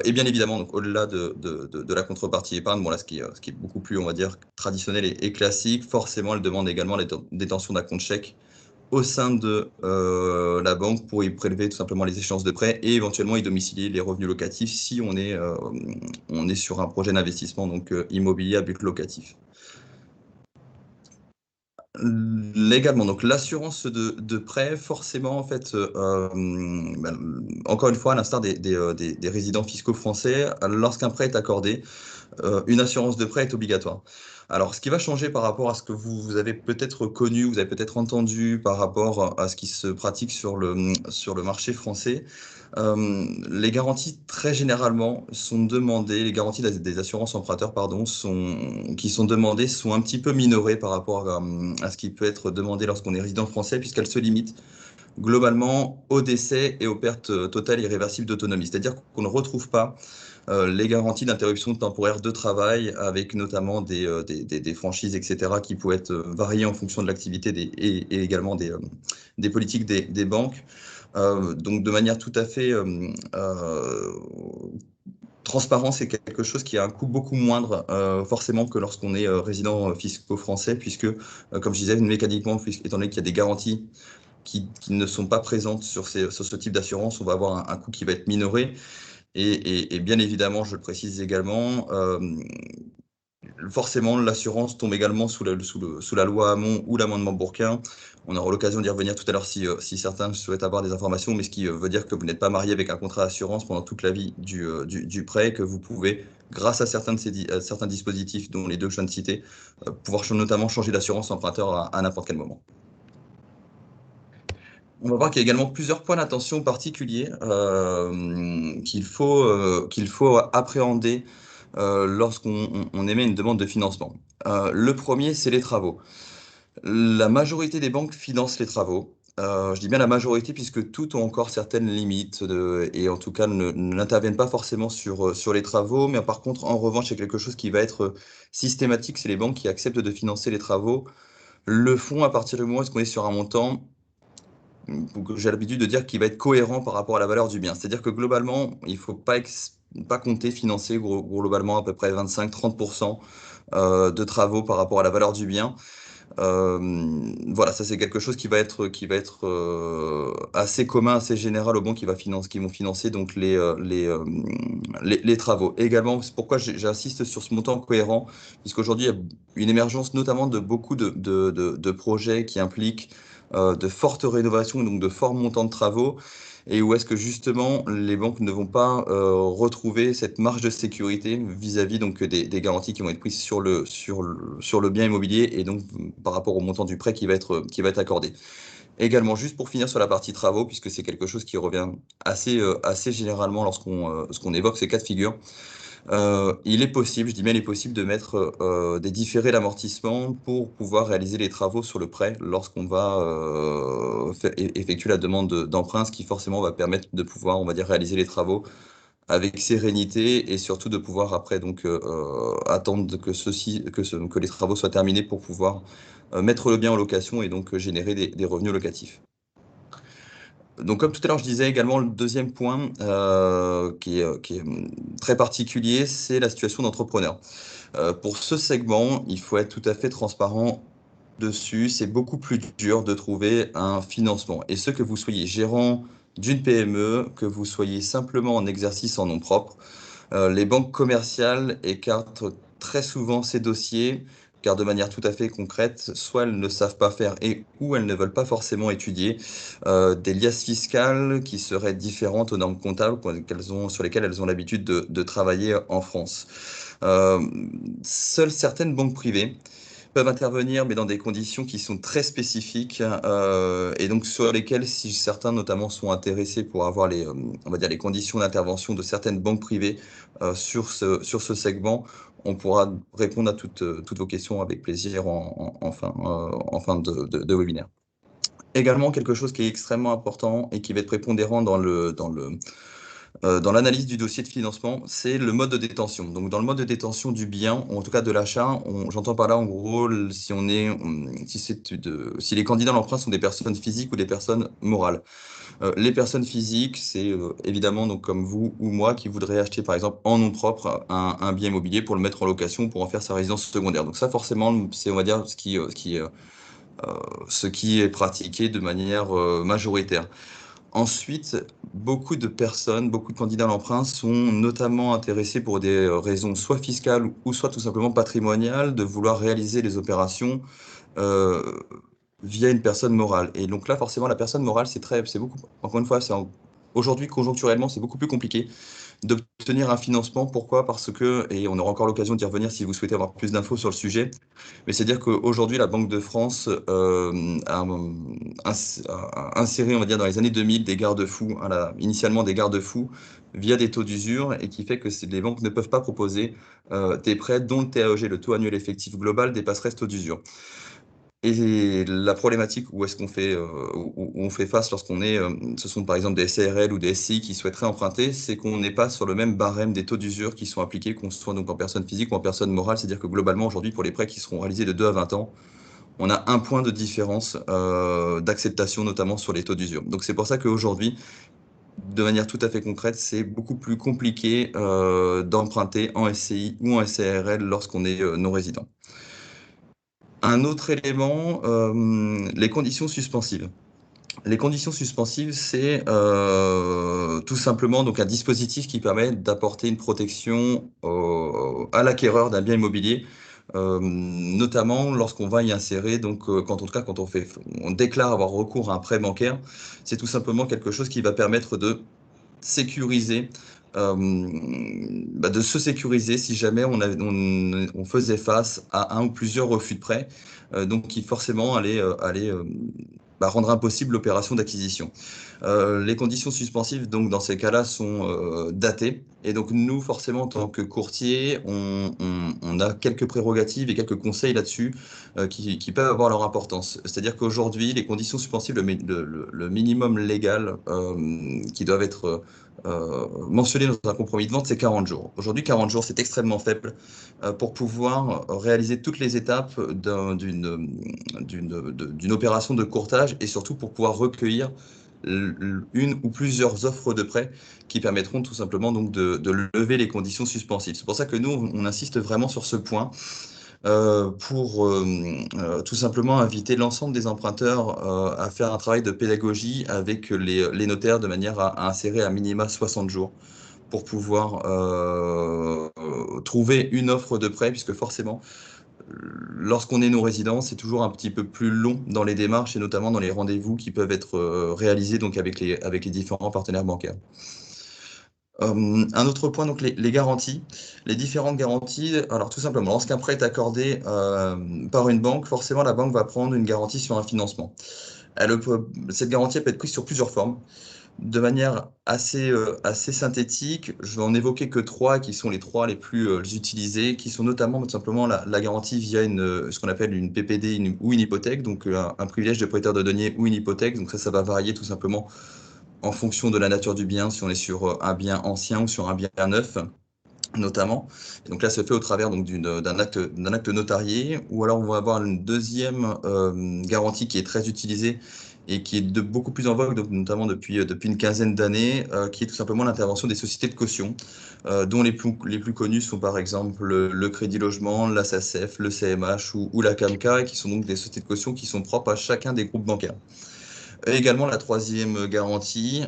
Et bien évidemment, donc, au-delà de la contrepartie épargne, bon, là, ce qui est beaucoup plus, on va dire, traditionnel et classique, forcément, elle demande également la détention d'un compte chèque au sein de la banque pour y prélever tout simplement les échéances de prêt et éventuellement y domicilier les revenus locatifs si on est sur un projet d'investissement donc immobilier à but locatif. Légalement, donc l'assurance de prêt, forcément, en fait, encore une fois, à l'instar des résidents fiscaux français, lorsqu'un prêt est accordé, une assurance de prêt est obligatoire. Alors, ce qui va changer par rapport à ce que vous avez peut-être connu, vous avez peut-être entendu par rapport à ce qui se pratique sur le marché français, les garanties, très généralement, sont demandées, les garanties des assurances emprunteurs, pardon, qui sont demandées sont un petit peu minorées par rapport à ce qui peut être demandé lorsqu'on est résident français, puisqu'elles se limitent globalement au décès et aux pertes totales irréversibles d'autonomie. C'est-à-dire qu'on ne retrouve pas les garanties d'interruption temporaire de travail, avec notamment des franchises, etc., qui pouvaient être variées en fonction de l'activité et également des politiques des banques. Donc de manière tout à fait transparente, c'est quelque chose qui a un coût beaucoup moindre forcément que lorsqu'on est résident fiscaux français, puisque, comme je disais, mécaniquement, étant donné qu'il y a des garanties qui ne sont pas présentes sur ce type d'assurance, on va avoir un coût qui va être minoré. Et bien évidemment, je le précise également, forcément, l'assurance tombe également sous la loi Hamon ou l'amendement Bourquin. On aura l'occasion d'y revenir tout à l'heure si certains souhaitent avoir des informations, mais ce qui veut dire que vous n'êtes pas marié avec un contrat d'assurance pendant toute la vie du prêt, que vous pouvez, grâce à certains dispositifs, dont les deux que je viens de citer, pouvoir notamment changer d'assurance emprunteur à n'importe quel moment. On va voir qu'il y a également plusieurs points d'attention particuliers qu'il faut appréhender lorsqu'on émet une demande de financement. Le premier, c'est les travaux. La majorité des banques financent les travaux. je dis bien la majorité, puisque toutes ont encore certaines limites et en tout cas n'interviennent pas forcément sur les travaux. Mais par contre, en revanche, c'est quelque chose qui va être systématique, c'est les banques qui acceptent de financer les travaux le font à partir du moment où on est sur un montant que j'ai l'habitude de dire qu'il va être cohérent par rapport à la valeur du bien. C'est-à-dire que globalement, il ne faut pas compter financer globalement à peu près 25-30% de travaux par rapport à la valeur du bien. Voilà, ça c'est quelque chose qui va être assez commun, assez général aux banques qui vont financer donc les travaux. Et également, c'est pourquoi j'insiste sur ce montant cohérent, puisqu'aujourd'hui il y a une émergence notamment de beaucoup de projets qui impliquent de fortes rénovations, donc de forts montants de travaux, et où est-ce que justement les banques ne vont pas retrouver cette marge de sécurité vis-à-vis donc des garanties qui vont être prises sur le bien immobilier et donc par rapport au montant du prêt qui va être accordé. Également, juste pour finir sur la partie travaux, puisque c'est quelque chose qui revient assez généralement lorsqu'on évoque ces cas de figure. Il est possible, je dis bien il est possible de mettre des différés d'amortissement pour pouvoir réaliser les travaux sur le prêt lorsqu'on va effectuer la demande d'emprunt, ce qui forcément va permettre de pouvoir, on va dire, réaliser les travaux avec sérénité et surtout de pouvoir après donc attendre que les travaux soient terminés pour pouvoir mettre le bien en location et donc générer des revenus locatifs. Donc, comme tout à l'heure, je disais également, le deuxième point qui est très particulier, c'est la situation d'entrepreneur. Pour ce segment, il faut être tout à fait transparent dessus. C'est beaucoup plus dur de trouver un financement. Et ce que vous soyez gérant d'une PME, que vous soyez simplement en exercice en nom propre, les banques commerciales écartent très souvent ces dossiers, car de manière tout à fait concrète, soit elles ne savent pas faire ou elles ne veulent pas forcément étudier des liasses fiscales qui seraient différentes aux normes comptables sur lesquelles elles ont l'habitude de travailler en France. Euh, Seules certaines banques privées peuvent intervenir, mais dans des conditions qui sont très spécifiques et donc sur lesquelles, si certains notamment sont intéressés pour avoir on va dire les conditions d'intervention de certaines banques privées sur ce segment, on pourra répondre à toutes vos questions avec plaisir en fin de webinaire. Également, quelque chose qui est extrêmement important et qui va être prépondérant dans l'analyse du dossier de financement, c'est le mode de détention. Donc, dans le mode de détention du bien, ou en tout cas de l'achat, j'entends par là, en gros, si les candidats à l'emprunt sont des personnes physiques ou des personnes morales. Les personnes physiques, c'est évidemment donc comme vous ou moi qui voudrait acheter par exemple en nom propre un bien immobilier pour le mettre en location pour en faire sa résidence secondaire. Donc ça, forcément, c'est, on va dire, ce qui est pratiqué de manière majoritaire. Ensuite, beaucoup de personnes, beaucoup de candidats à l'emprunt sont notamment intéressés pour des raisons soit fiscales ou soit tout simplement patrimoniales, de vouloir réaliser les opérations euh, via une personne morale. Et donc là, forcément, la personne morale, c'est beaucoup, encore une fois, aujourd'hui, conjoncturellement, c'est beaucoup plus compliqué d'obtenir un financement. Pourquoi? Parce que, et on aura encore l'occasion d'y revenir si vous souhaitez avoir plus d'infos sur le sujet, mais c'est-à-dire qu'aujourd'hui, la Banque de France a inséré, on va dire, dans les années 2000, des garde-fous, initialement des garde-fous, via des taux d'usure, et qui fait que les banques ne peuvent pas proposer des prêts dont le TAEG, le taux annuel effectif global, dépasserait ce taux d'usure. Et la problématique où est-ce qu'on fait, où on fait face ce sont par exemple des SARL ou des SCI qui souhaiteraient emprunter, c'est qu'on n'est pas sur le même barème des taux d'usure qui sont appliqués, qu'on soit donc en personne physique ou en personne morale. C'est-à-dire que globalement, aujourd'hui, pour les prêts qui seront réalisés de 2 à 20 ans, on a un point de différence d'acceptation, notamment sur les taux d'usure. Donc c'est pour ça qu'aujourd'hui, de manière tout à fait concrète, c'est beaucoup plus compliqué d'emprunter en SCI ou en SARL lorsqu'on est non-résident. Un autre élément, les conditions suspensives. Les conditions suspensives, c'est tout simplement donc un dispositif qui permet d'apporter une protection à l'acquéreur d'un bien immobilier, notamment lorsqu'on va y insérer, donc quand on déclare avoir recours à un prêt bancaire, c'est tout simplement quelque chose qui va permettre de sécuriser, de se sécuriser si jamais on faisait face à un ou plusieurs refus de prêt, donc qui forcément allait rendre impossible l'opération d'acquisition. Les conditions suspensives, donc dans ces cas-là, sont datées. Et donc, nous, forcément, en tant que courtier, on a quelques prérogatives et quelques conseils là-dessus qui peuvent avoir leur importance. C'est-à-dire qu'aujourd'hui, les conditions suspensives, le minimum légal qui doivent être mentionné dans un compromis de vente, c'est 40 jours. Aujourd'hui, 40 jours, c'est extrêmement faible pour pouvoir réaliser toutes les étapes d'une opération de courtage et surtout pour pouvoir recueillir une ou plusieurs offres de prêt qui permettront tout simplement donc de lever les conditions suspensives. C'est pour ça que nous, on insiste vraiment sur ce point pour tout simplement inviter l'ensemble des emprunteurs à faire un travail de pédagogie avec les notaires de manière à insérer à minima 60 jours pour pouvoir trouver une offre de prêt, puisque forcément, lorsqu'on est non-résident, c'est toujours un petit peu plus long dans les démarches et notamment dans les rendez-vous qui peuvent être réalisés donc avec les différents partenaires bancaires. Un autre point, donc les garanties, les différentes garanties. Alors tout simplement, lorsqu'un prêt est accordé par une banque, forcément la banque va prendre une garantie sur un financement. Cette garantie peut être prise sur plusieurs formes. De manière assez synthétique, je vais en évoquer que trois qui sont les trois les plus utilisés, qui sont notamment tout simplement la garantie via ce qu'on appelle une PPD ou une hypothèque, donc un privilège de prêteur de deniers ou une hypothèque. Donc ça va varier tout simplement en fonction de la nature du bien, si on est sur un bien ancien ou sur un bien neuf notamment. Et donc là, ça se fait au travers d'un acte notarié, ou alors on va avoir une deuxième garantie qui est très utilisée et qui est beaucoup plus en vogue, notamment depuis une quinzaine d'années, qui est tout simplement l'intervention des sociétés de caution, dont les plus connues sont par exemple le Crédit Logement, la SACEF, le CMH ou la CAMCA, et qui sont donc des sociétés de caution qui sont propres à chacun des groupes bancaires. Et également, la troisième garantie,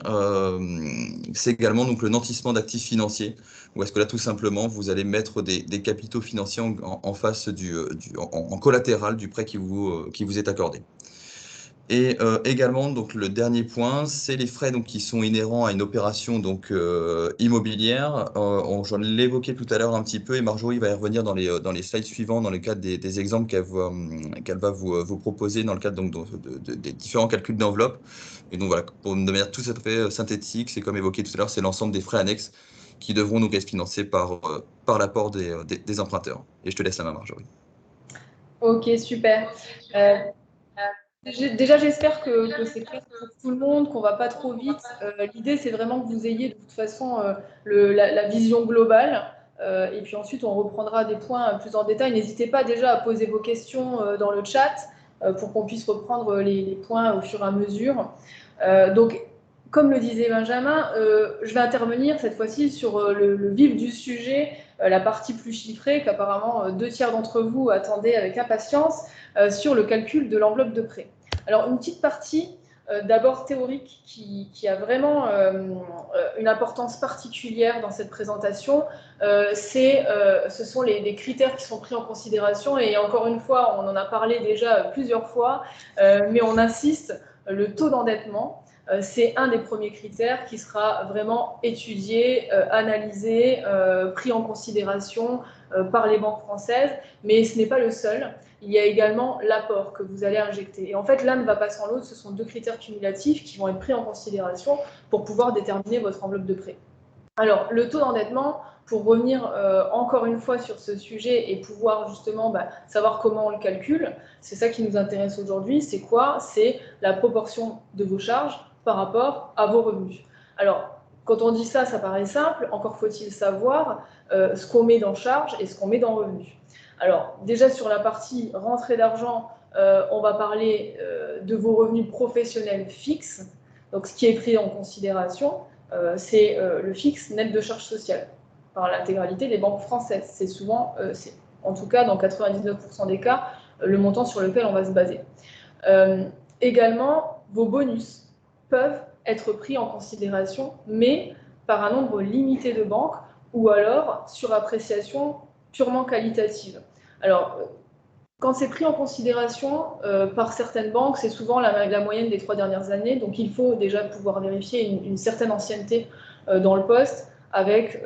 c'est également donc, le nantissement d'actifs financiers, où est-ce que là, tout simplement, vous allez mettre des capitaux financiers en face en collatéral du prêt qui vous est accordé. Et également, donc, le dernier point, c'est les frais donc, qui sont inhérents à une opération donc, immobilière. J'en l'ai évoqué tout à l'heure un petit peu, et Marjorie va y revenir dans les slides suivants, dans le cadre des exemples qu'elle va vous proposer dans le cadre donc, des différents calculs d'enveloppe. Et donc voilà, de manière tout à fait synthétique, c'est comme évoqué tout à l'heure, c'est l'ensemble des frais annexes qui devront donc être financés par l'apport des emprunteurs. Et je te laisse la main, Marjorie. Ok, super. Déjà, j'espère que c'est clair pour tout le monde, qu'on ne va pas trop vite. L'idée, c'est vraiment que vous ayez de toute façon la vision globale. Et puis ensuite, on reprendra des points plus en détail. N'hésitez pas déjà à poser vos questions dans le chat pour qu'on puisse reprendre les points au fur et à mesure. Donc, comme le disait Benjamin, je vais intervenir cette fois-ci sur le vif du sujet, la partie plus chiffrée qu'apparemment 2/3 d'entre vous attendaient avec impatience, sur le calcul de l'enveloppe de prêt. Alors, une petite partie d'abord théorique qui a vraiment une importance particulière dans cette présentation, ce sont les critères qui sont pris en considération. Et encore une fois, on en a parlé déjà plusieurs fois, mais on insiste, le taux d'endettement, c'est un des premiers critères qui sera vraiment étudié, analysé, pris en considération par les banques françaises, mais ce n'est pas le seul. Il y a également l'apport que vous allez injecter. Et en fait, l'un ne va pas sans l'autre, ce sont deux critères cumulatifs qui vont être pris en considération pour pouvoir déterminer votre enveloppe de prêt. Alors, le taux d'endettement, pour revenir encore une fois sur ce sujet et pouvoir justement savoir comment on le calcule, c'est ça qui nous intéresse aujourd'hui. C'est quoi? C'est la proportion de vos charges par rapport à vos revenus. Alors, quand on dit ça, ça paraît simple. Encore faut-il savoir ce qu'on met dans charge et ce qu'on met dans revenus. Alors, déjà sur la partie rentrée d'argent, on va parler de vos revenus professionnels fixes. Donc, ce qui est pris en considération, c'est le fixe net de charges sociales par l'intégralité des banques françaises. C'est souvent, en tout cas dans 99% des cas, le montant sur lequel on va se baser. Également, vos bonus peuvent être pris en considération, mais par un nombre limité de banques ou alors sur appréciation purement qualitative. Alors, quand c'est pris en considération par certaines banques, c'est souvent la moyenne des 3 dernières années, donc il faut déjà pouvoir vérifier une certaine ancienneté dans le poste avec,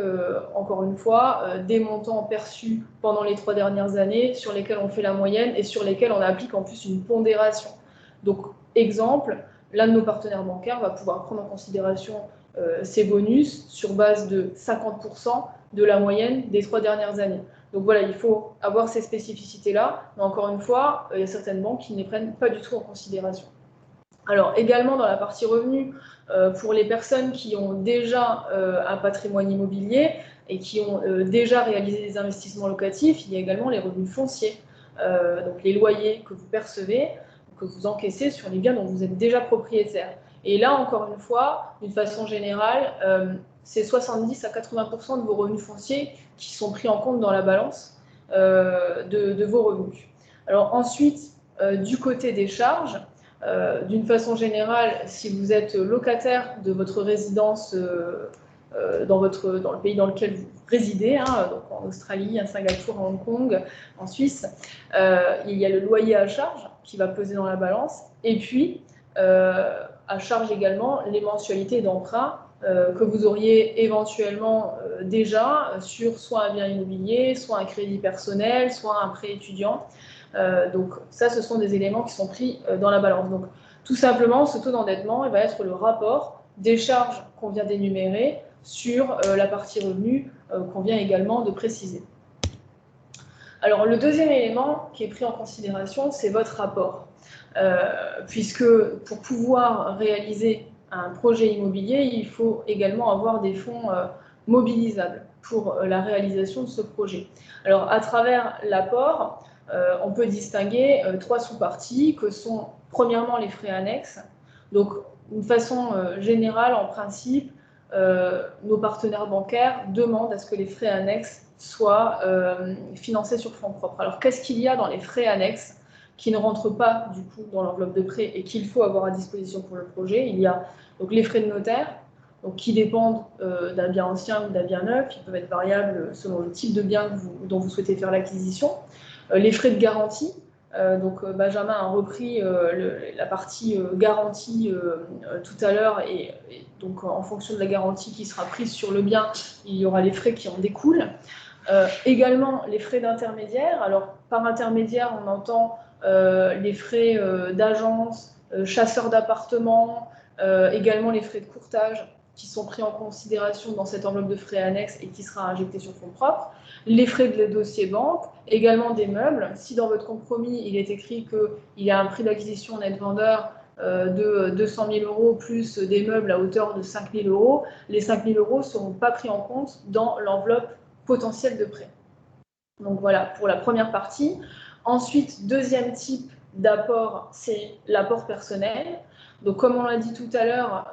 encore une fois, des montants perçus pendant les 3 dernières années sur lesquels on fait la moyenne et sur lesquels on applique en plus une pondération. Donc, exemple, l'un de nos partenaires bancaires va pouvoir prendre en considération ces bonus sur base de 50% de la moyenne des 3 dernières années. Donc voilà, il faut avoir ces spécificités-là, mais encore une fois, il y a certaines banques qui ne les prennent pas du tout en considération. Alors également dans la partie revenus, pour les personnes qui ont déjà un patrimoine immobilier et qui ont déjà réalisé des investissements locatifs, il y a également les revenus fonciers, donc les loyers que vous percevez, que vous encaissez sur les biens dont vous êtes déjà propriétaire. Et là, encore une fois, d'une façon générale, c'est 70 à 80% de vos revenus fonciers qui sont pris en compte dans la balance de vos revenus. Alors ensuite, du côté des charges, d'une façon générale, si vous êtes locataire de votre résidence dans le pays dans lequel vous résidez, donc en Australie, à Singapour, à Hong Kong, en Suisse, il y a le loyer à charge qui va peser dans la balance, et puis à charge également les mensualités d'emprunt que vous auriez éventuellement déjà sur soit un bien immobilier, soit un crédit personnel, soit un prêt étudiant. Donc ça, ce sont des éléments qui sont pris dans la balance. Donc tout simplement, ce taux d'endettement va être le rapport des charges qu'on vient d'énumérer sur la partie revenus qu'on vient également de préciser. Alors le deuxième élément qui est pris en considération, c'est votre rapport. Puisque pour pouvoir réaliser un projet immobilier, il faut également avoir des fonds mobilisables pour la réalisation de ce projet. Alors à travers l'apport, on peut distinguer 3 sous-parties que sont premièrement les frais annexes. Donc d'une façon générale, en principe, nos partenaires bancaires demandent à ce que les frais annexes soient financés sur fonds propres. Alors qu'est-ce qu'il y a dans les frais annexes qui ne rentrent pas du coup dans l'enveloppe de prêt et qu'il faut avoir à disposition pour le projet? Il y a donc les frais de notaire, donc qui dépendent d'un bien ancien ou d'un bien neuf, qui peuvent être variables selon le type de bien dont vous souhaitez faire l'acquisition. Les frais de garantie, donc Benjamin a repris la partie garantie tout à l'heure, et donc en fonction de la garantie qui sera prise sur le bien, il y aura les frais qui en découlent. Également les frais d'intermédiaire. Alors par intermédiaire, on entend les frais d'agence, chasseurs d'appartements, également les frais de courtage qui sont pris en considération dans cette enveloppe de frais annexes et qui sera injectée sur fonds propres, les frais de dossier banque, également des meubles. Si dans votre compromis, il est écrit qu'il y a un prix d'acquisition net vendeur de 200 000 € plus des meubles à hauteur de 5 000 €, les 5 000 € ne seront pas pris en compte dans l'enveloppe potentielle de prêt. Donc voilà pour la première partie. Ensuite, deuxième type d'apport, c'est l'apport personnel. Donc comme on l'a dit tout à l'heure,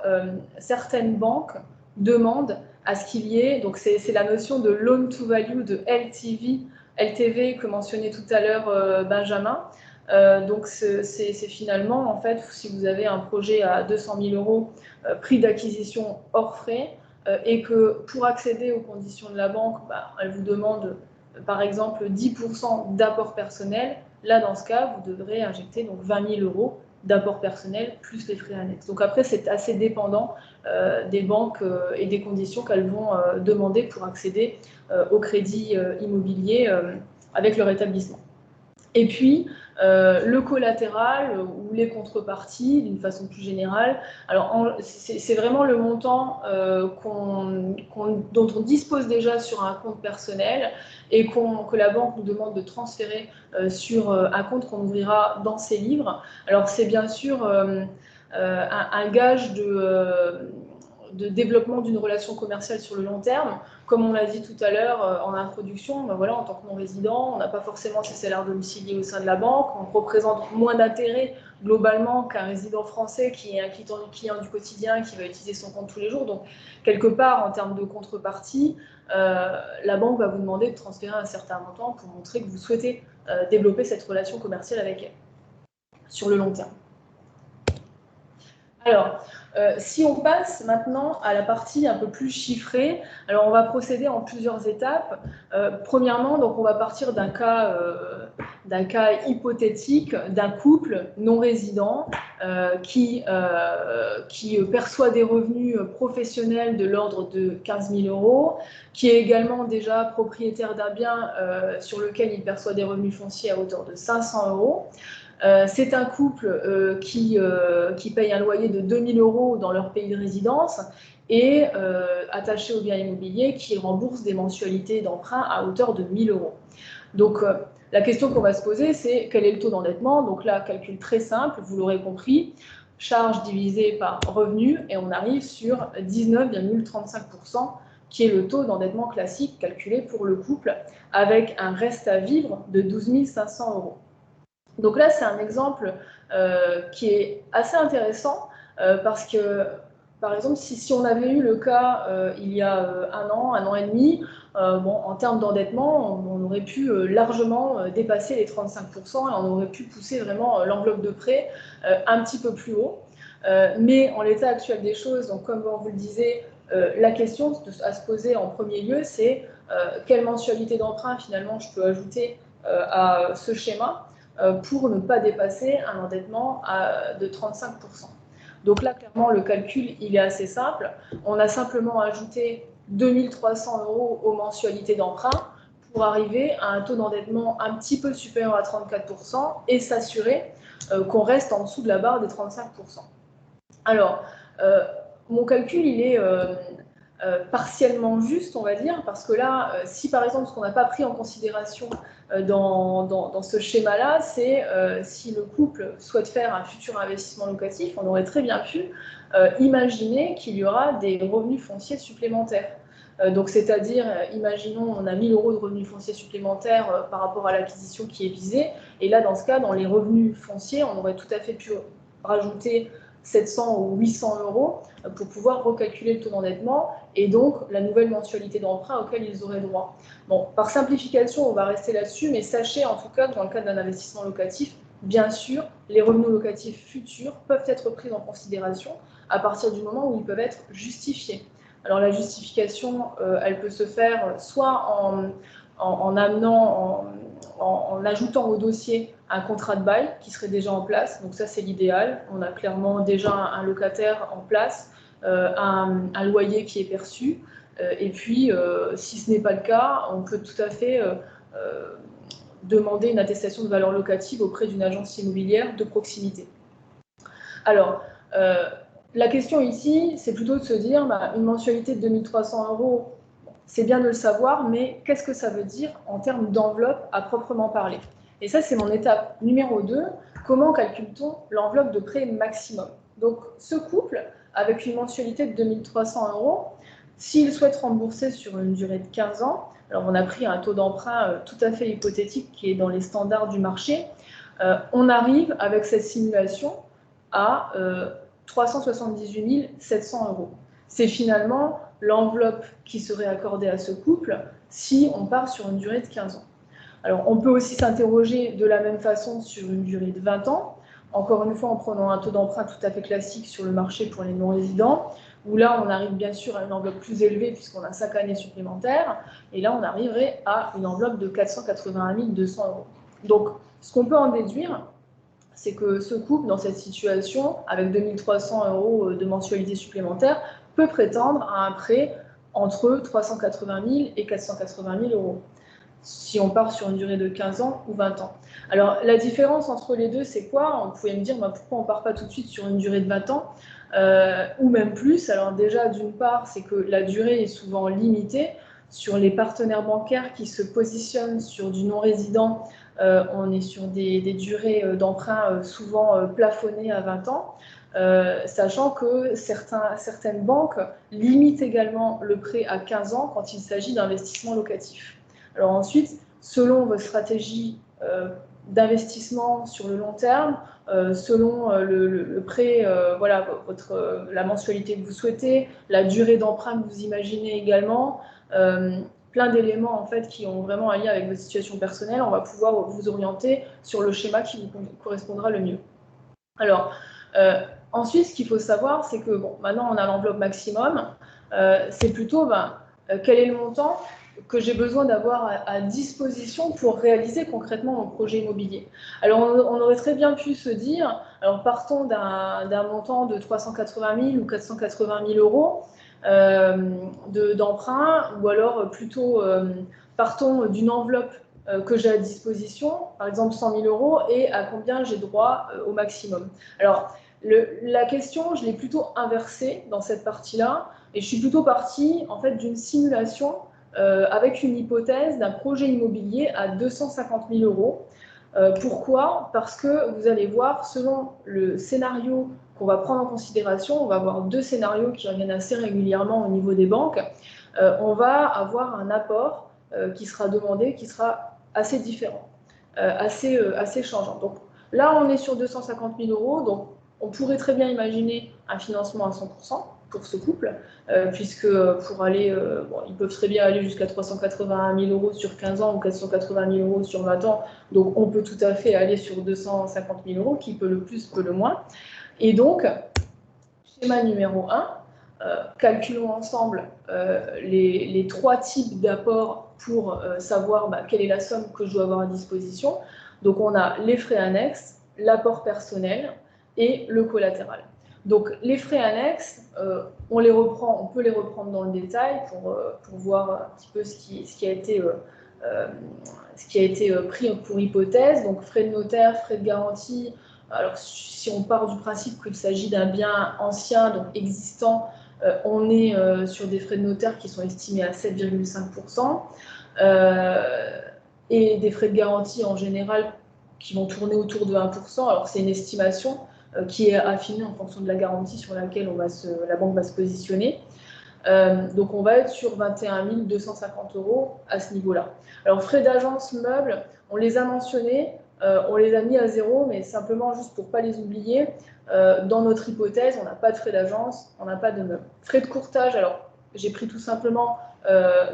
certaines banques demandent à ce qu'il y ait, donc c'est la notion de loan to value, de LTV que mentionnait tout à l'heure Benjamin. Donc c'est finalement, en fait, si vous avez un projet à 200 000 € prix d'acquisition hors frais, et que pour accéder aux conditions de la banque, elle vous demande par exemple 10% d'apport personnel, là dans ce cas, vous devrez injecter donc 20 000 € d'apport personnel plus les frais annexes. Donc après, c'est assez dépendant des banques et des conditions qu'elles vont demander pour accéder au crédit immobilier avec leur établissement. Et puis, le collatéral ou les contreparties, d'une façon plus générale. Alors, c'est vraiment le montant dont on dispose déjà sur un compte personnel et que la banque nous demande de transférer sur un compte qu'on ouvrira dans ses livres. Alors, c'est bien sûr un gage de développement d'une relation commerciale sur le long terme. Comme on l'a dit tout à l'heure en introduction, voilà, en tant que non-résident, on n'a pas forcément ses salaires domiciliés au sein de la banque, on représente moins d'intérêts globalement qu'un résident français qui est un client du quotidien qui va utiliser son compte tous les jours. Donc, quelque part, en termes de contrepartie, la banque va vous demander de transférer un certain montant pour montrer que vous souhaitez développer cette relation commerciale avec elle sur le long terme. Alors, si on passe maintenant à la partie un peu plus chiffrée, alors on va procéder en plusieurs étapes. Premièrement, donc on va partir d'un cas hypothétique d'un couple non résident qui perçoit des revenus professionnels de l'ordre de 15 000 €, qui est également déjà propriétaire d'un bien sur lequel il perçoit des revenus fonciers à hauteur de 500 €. C'est un couple qui paye un loyer de 2 000 € dans leur pays de résidence et attaché au bien immobilier qui rembourse des mensualités d'emprunt à hauteur de 1 000 €. Donc, la question qu'on va se poser, c'est quel est le taux d'endettement? Donc là, calcul très simple, vous l'aurez compris, charge divisée par revenu, et on arrive sur 19,35%, qui est le taux d'endettement classique calculé pour le couple, avec un reste à vivre de 12 500 €. Donc là, c'est un exemple qui est assez intéressant parce que, par exemple, si on avait eu le cas il y a un an et demi, en termes d'endettement, on aurait pu largement dépasser les 35% et on aurait pu pousser vraiment l'enveloppe de prêt un petit peu plus haut. Mais en l'état actuel des choses, donc comme on vous le disait, la question à se poser en premier lieu, c'est quelle mensualité d'emprunt finalement je peux ajouter à ce schéma pour ne pas dépasser un endettement de 35%. Donc là, clairement, le calcul, il est assez simple. On a simplement ajouté 2 300 € aux mensualités d'emprunt pour arriver à un taux d'endettement un petit peu supérieur à 34% et s'assurer qu'on reste en dessous de la barre des 35%. Alors, mon calcul, il est partiellement juste, on va dire, parce que là, si par exemple, ce qu'on n'a pas pris en considération dans ce schéma-là, c'est si le couple souhaite faire un futur investissement locatif, on aurait très bien pu imaginer qu'il y aura des revenus fonciers supplémentaires. Donc, c'est-à-dire, imaginons, on a 1 000 € de revenus fonciers supplémentaires par rapport à l'acquisition qui est visée, et là, dans ce cas, dans les revenus fonciers, on aurait tout à fait pu rajouter 700 ou 800 € pour pouvoir recalculer le taux d'endettement et donc la nouvelle mensualité d'emprunt auquel ils auraient droit. Bon, par simplification, on va rester là-dessus, mais sachez en tout cas que dans le cadre d'un investissement locatif, bien sûr, les revenus locatifs futurs peuvent être pris en considération à partir du moment où ils peuvent être justifiés. Alors la justification, elle peut se faire soit en ajoutant au dossier un contrat de bail qui serait déjà en place. Donc ça, c'est l'idéal. On a clairement déjà un locataire en place, un loyer qui est perçu. Et puis, si ce n'est pas le cas, on peut tout à fait demander une attestation de valeur locative auprès d'une agence immobilière de proximité. Alors, la question ici, c'est plutôt de se dire, une mensualité de 2 300 €, c'est bien de le savoir, mais qu'est-ce que ça veut dire en termes d'enveloppe à proprement parler? Et ça, c'est mon étape numéro 2. Comment calcule-t-on l'enveloppe de prêt maximum? Donc, ce couple, avec une mensualité de 2 300 €, s'il souhaite rembourser sur une durée de 15 ans, alors on a pris un taux d'emprunt tout à fait hypothétique qui est dans les standards du marché, on arrive avec cette simulation à 378 700 €. C'est finalement l'enveloppe qui serait accordée à ce couple si on part sur une durée de 15 ans. Alors, on peut aussi s'interroger de la même façon sur une durée de 20 ans, encore une fois en prenant un taux d'emprunt tout à fait classique sur le marché pour les non-résidents, où là, on arrive bien sûr à une enveloppe plus élevée puisqu'on a 5 années supplémentaires, et là, on arriverait à une enveloppe de 481 200 €. Donc, ce qu'on peut en déduire, c'est que ce couple, dans cette situation, avec 2 300 € de mensualité supplémentaire, peut prétendre à un prêt entre 380 000 et 480 000 €, si on part sur une durée de 15 ans ou 20 ans. Alors, la différence entre les deux, c'est quoi? On pouvait me dire, pourquoi on ne part pas tout de suite sur une durée de 20 ans ou même plus? Alors déjà, d'une part, c'est que la durée est souvent limitée. Sur les partenaires bancaires qui se positionnent sur du non-résident, on est sur des durées d'emprunt souvent plafonnées à 20 ans, sachant que certaines banques limitent également le prêt à 15 ans quand il s'agit d'investissement locatif. Alors ensuite, selon votre stratégie d'investissement sur le long terme, selon le prêt, la mensualité que vous souhaitez, la durée d'emprunt que vous imaginez également, plein d'éléments en fait qui ont vraiment un lien avec votre situation personnelle, on va pouvoir vous orienter sur le schéma qui vous correspondra le mieux. Alors, ensuite, ce qu'il faut savoir, c'est que maintenant on a l'enveloppe maximum, c'est plutôt quel est le montant que j'ai besoin d'avoir à disposition pour réaliser concrètement mon projet immobilier. Alors, on aurait très bien pu se dire, alors partons d'un montant de 380 000 ou 480 000 € d'emprunt, ou alors plutôt partons d'une enveloppe que j'ai à disposition, par exemple 100 000 €, et à combien j'ai droit au maximum. Alors, la question, je l'ai plutôt inversée dans cette partie-là. Et je suis plutôt partie en fait, d'une simulation avec une hypothèse d'un projet immobilier à 250 000 euros. Pourquoi? Parce que vous allez voir, selon le scénario qu'on va prendre en considération, on va avoir deux scénarios qui reviennent assez régulièrement au niveau des banques. On va avoir un apport qui sera demandé, qui sera assez différent, assez changeant. Donc là, on est sur 250 000 euros, donc on pourrait très bien imaginer un financement à 100% pour ce couple, puisque pour aller, ils peuvent très bien aller jusqu'à 381 000 euros sur 15 ans ou 480 000 euros sur 20 ans, donc on peut tout à fait aller sur 250 000 euros, qui peut le plus, peut le moins. Et donc, schéma numéro 1, calculons ensemble les trois types d'apports pour savoir quelle est la somme que je dois avoir à disposition. Donc on a les frais annexes, l'apport personnel et le collatéral. Donc les frais annexes, on peut les reprendre dans le détail pour voir un petit peu ce qui a été pris pour hypothèse. Donc frais de notaire, frais de garantie. Alors si on part du principe qu'il s'agit d'un bien ancien, donc existant, on est sur des frais de notaire qui sont estimés à 7,5%, et des frais de garantie en général qui vont tourner autour de 1%. Alors c'est une estimation qui est affinée en fonction de la garantie sur laquelle la banque va se positionner. Donc on va être sur 21 250 euros à ce niveau-là. Alors frais d'agence meubles, on les a mentionnés, on les a mis à zéro, mais simplement juste pour ne pas les oublier. Dans notre hypothèse, on n'a pas de frais d'agence, on n'a pas de meubles. Frais de courtage, alors j'ai pris tout simplement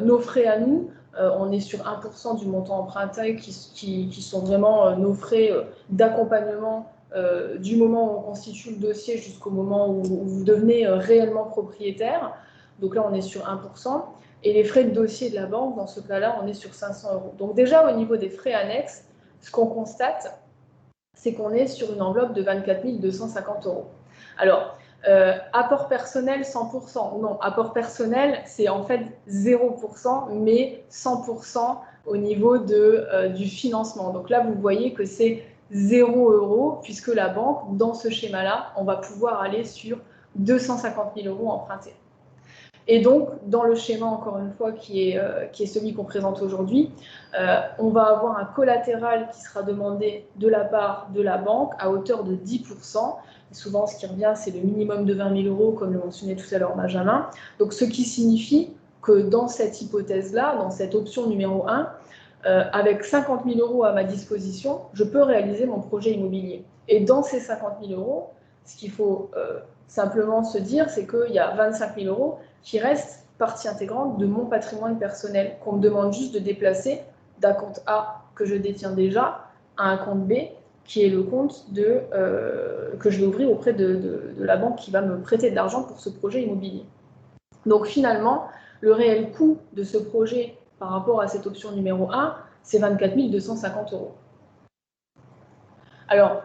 nos frais à nous. On est sur 1% du montant emprunté qui sont vraiment nos frais d'accompagnement du moment où on constitue le dossier jusqu'au moment où vous devenez réellement propriétaire. Donc là, on est sur 1%. Et les frais de dossier de la banque, dans ce cas-là, on est sur 500 euros. Donc déjà, au niveau des frais annexes, ce qu'on constate, c'est qu'on est sur une enveloppe de 24 250 euros. Alors, apport personnel 100%. Non, apport personnel, c'est en fait 0%, mais 100% au niveau du financement. Donc là, vous voyez que c'est 0 euros, puisque la banque, dans ce schéma-là, on va pouvoir aller sur 250 000 euros empruntés. Et donc, dans le schéma, encore une fois, qui est celui qu'on présente aujourd'hui, on va avoir un collatéral qui sera demandé de la part de la banque à hauteur de 10%. Et souvent, ce qui revient, c'est le minimum de 20 000 euros, comme le mentionnait tout à l'heure Benjamin. Donc, ce qui signifie que dans cette hypothèse-là, dans cette option numéro 1, avec 50 000 euros à ma disposition, je peux réaliser mon projet immobilier. Et dans ces 50 000 euros, ce qu'il faut simplement se dire, c'est qu'il y a 25 000 euros qui restent partie intégrante de mon patrimoine personnel, qu'on me demande juste de déplacer d'un compte A que je détiens déjà à un compte B, qui est le compte que je vais ouvrir auprès de la banque qui va me prêter de l'argent pour ce projet immobilier. Donc finalement, le réel coût de ce projet par rapport à cette option numéro 1, c'est 24 250 euros. Alors,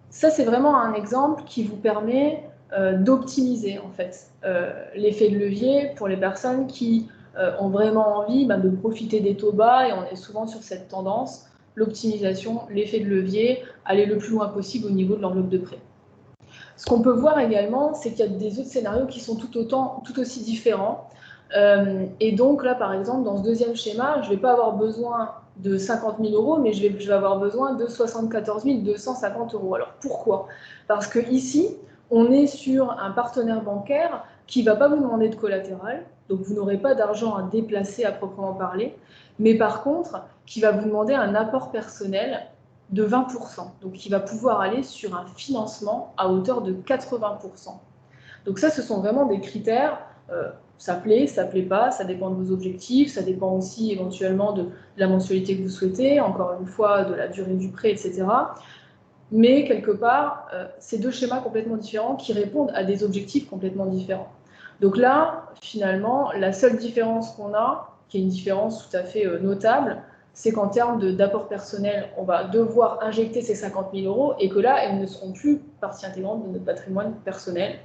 ça, c'est vraiment un exemple qui vous permet d'optimiser en fait l'effet de levier pour les personnes qui ont vraiment envie de profiter des taux bas, et on est souvent sur cette tendance, l'optimisation, l'effet de levier, aller le plus loin possible au niveau de l'enveloppe de prêt. Ce qu'on peut voir également, c'est qu'il y a des autres scénarios qui sont tout aussi différents. Et donc là, par exemple, dans ce deuxième schéma, je ne vais pas avoir besoin de 50 000 euros, mais je vais avoir besoin de 74 250 euros. Alors pourquoi? Parce que ici, on est sur un partenaire bancaire qui ne va pas vous demander de collatéral, donc vous n'aurez pas d'argent à déplacer à proprement parler, mais par contre, qui va vous demander un apport personnel de 20%, donc qui va pouvoir aller sur un financement à hauteur de 80%. Donc ça, ce sont vraiment des critères, ça plaît pas, ça dépend de vos objectifs, ça dépend aussi éventuellement de la mensualité que vous souhaitez, encore une fois, de la durée du prêt, etc. Mais quelque part, c'est deux schémas complètement différents qui répondent à des objectifs complètement différents. Donc là, finalement, la seule différence qu'on a, qui est une différence tout à fait notable, c'est qu'en termes d'apport personnel, on va devoir injecter ces 50 000 euros et que là, elles ne seront plus partie intégrante de notre patrimoine personnel.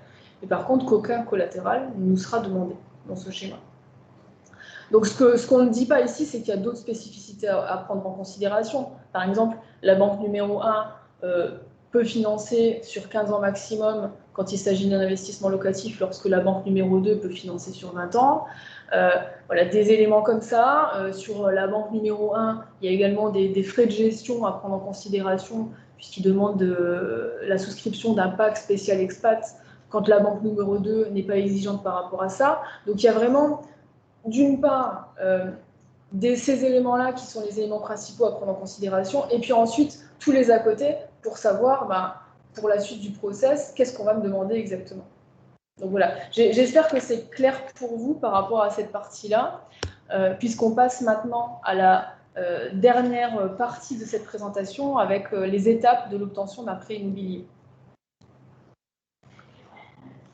Et par contre, qu'aucun collatéral nous sera demandé dans ce schéma. Donc ce qu'on ne dit pas ici, c'est qu'il y a d'autres spécificités à prendre en considération. Par exemple, la banque numéro 1 peut financer sur 15 ans maximum quand il s'agit d'un investissement locatif lorsque la banque numéro 2 peut financer sur 20 ans. Voilà, des éléments comme ça. Sur la banque numéro 1, il y a également des frais de gestion à prendre en considération puisqu'ils demandent la souscription d'un pack spécial expat quand la banque numéro 2 n'est pas exigeante par rapport à ça. Donc il y a vraiment, d'une part, ces éléments-là qui sont les éléments principaux à prendre en considération, et puis ensuite tous les à côté pour savoir, pour la suite du process, qu'est-ce qu'on va me demander exactement. Donc voilà, j'espère que c'est clair pour vous par rapport à cette partie-là, puisqu'on passe maintenant à la dernière partie de cette présentation avec les étapes de l'obtention d'un prêt immobilier.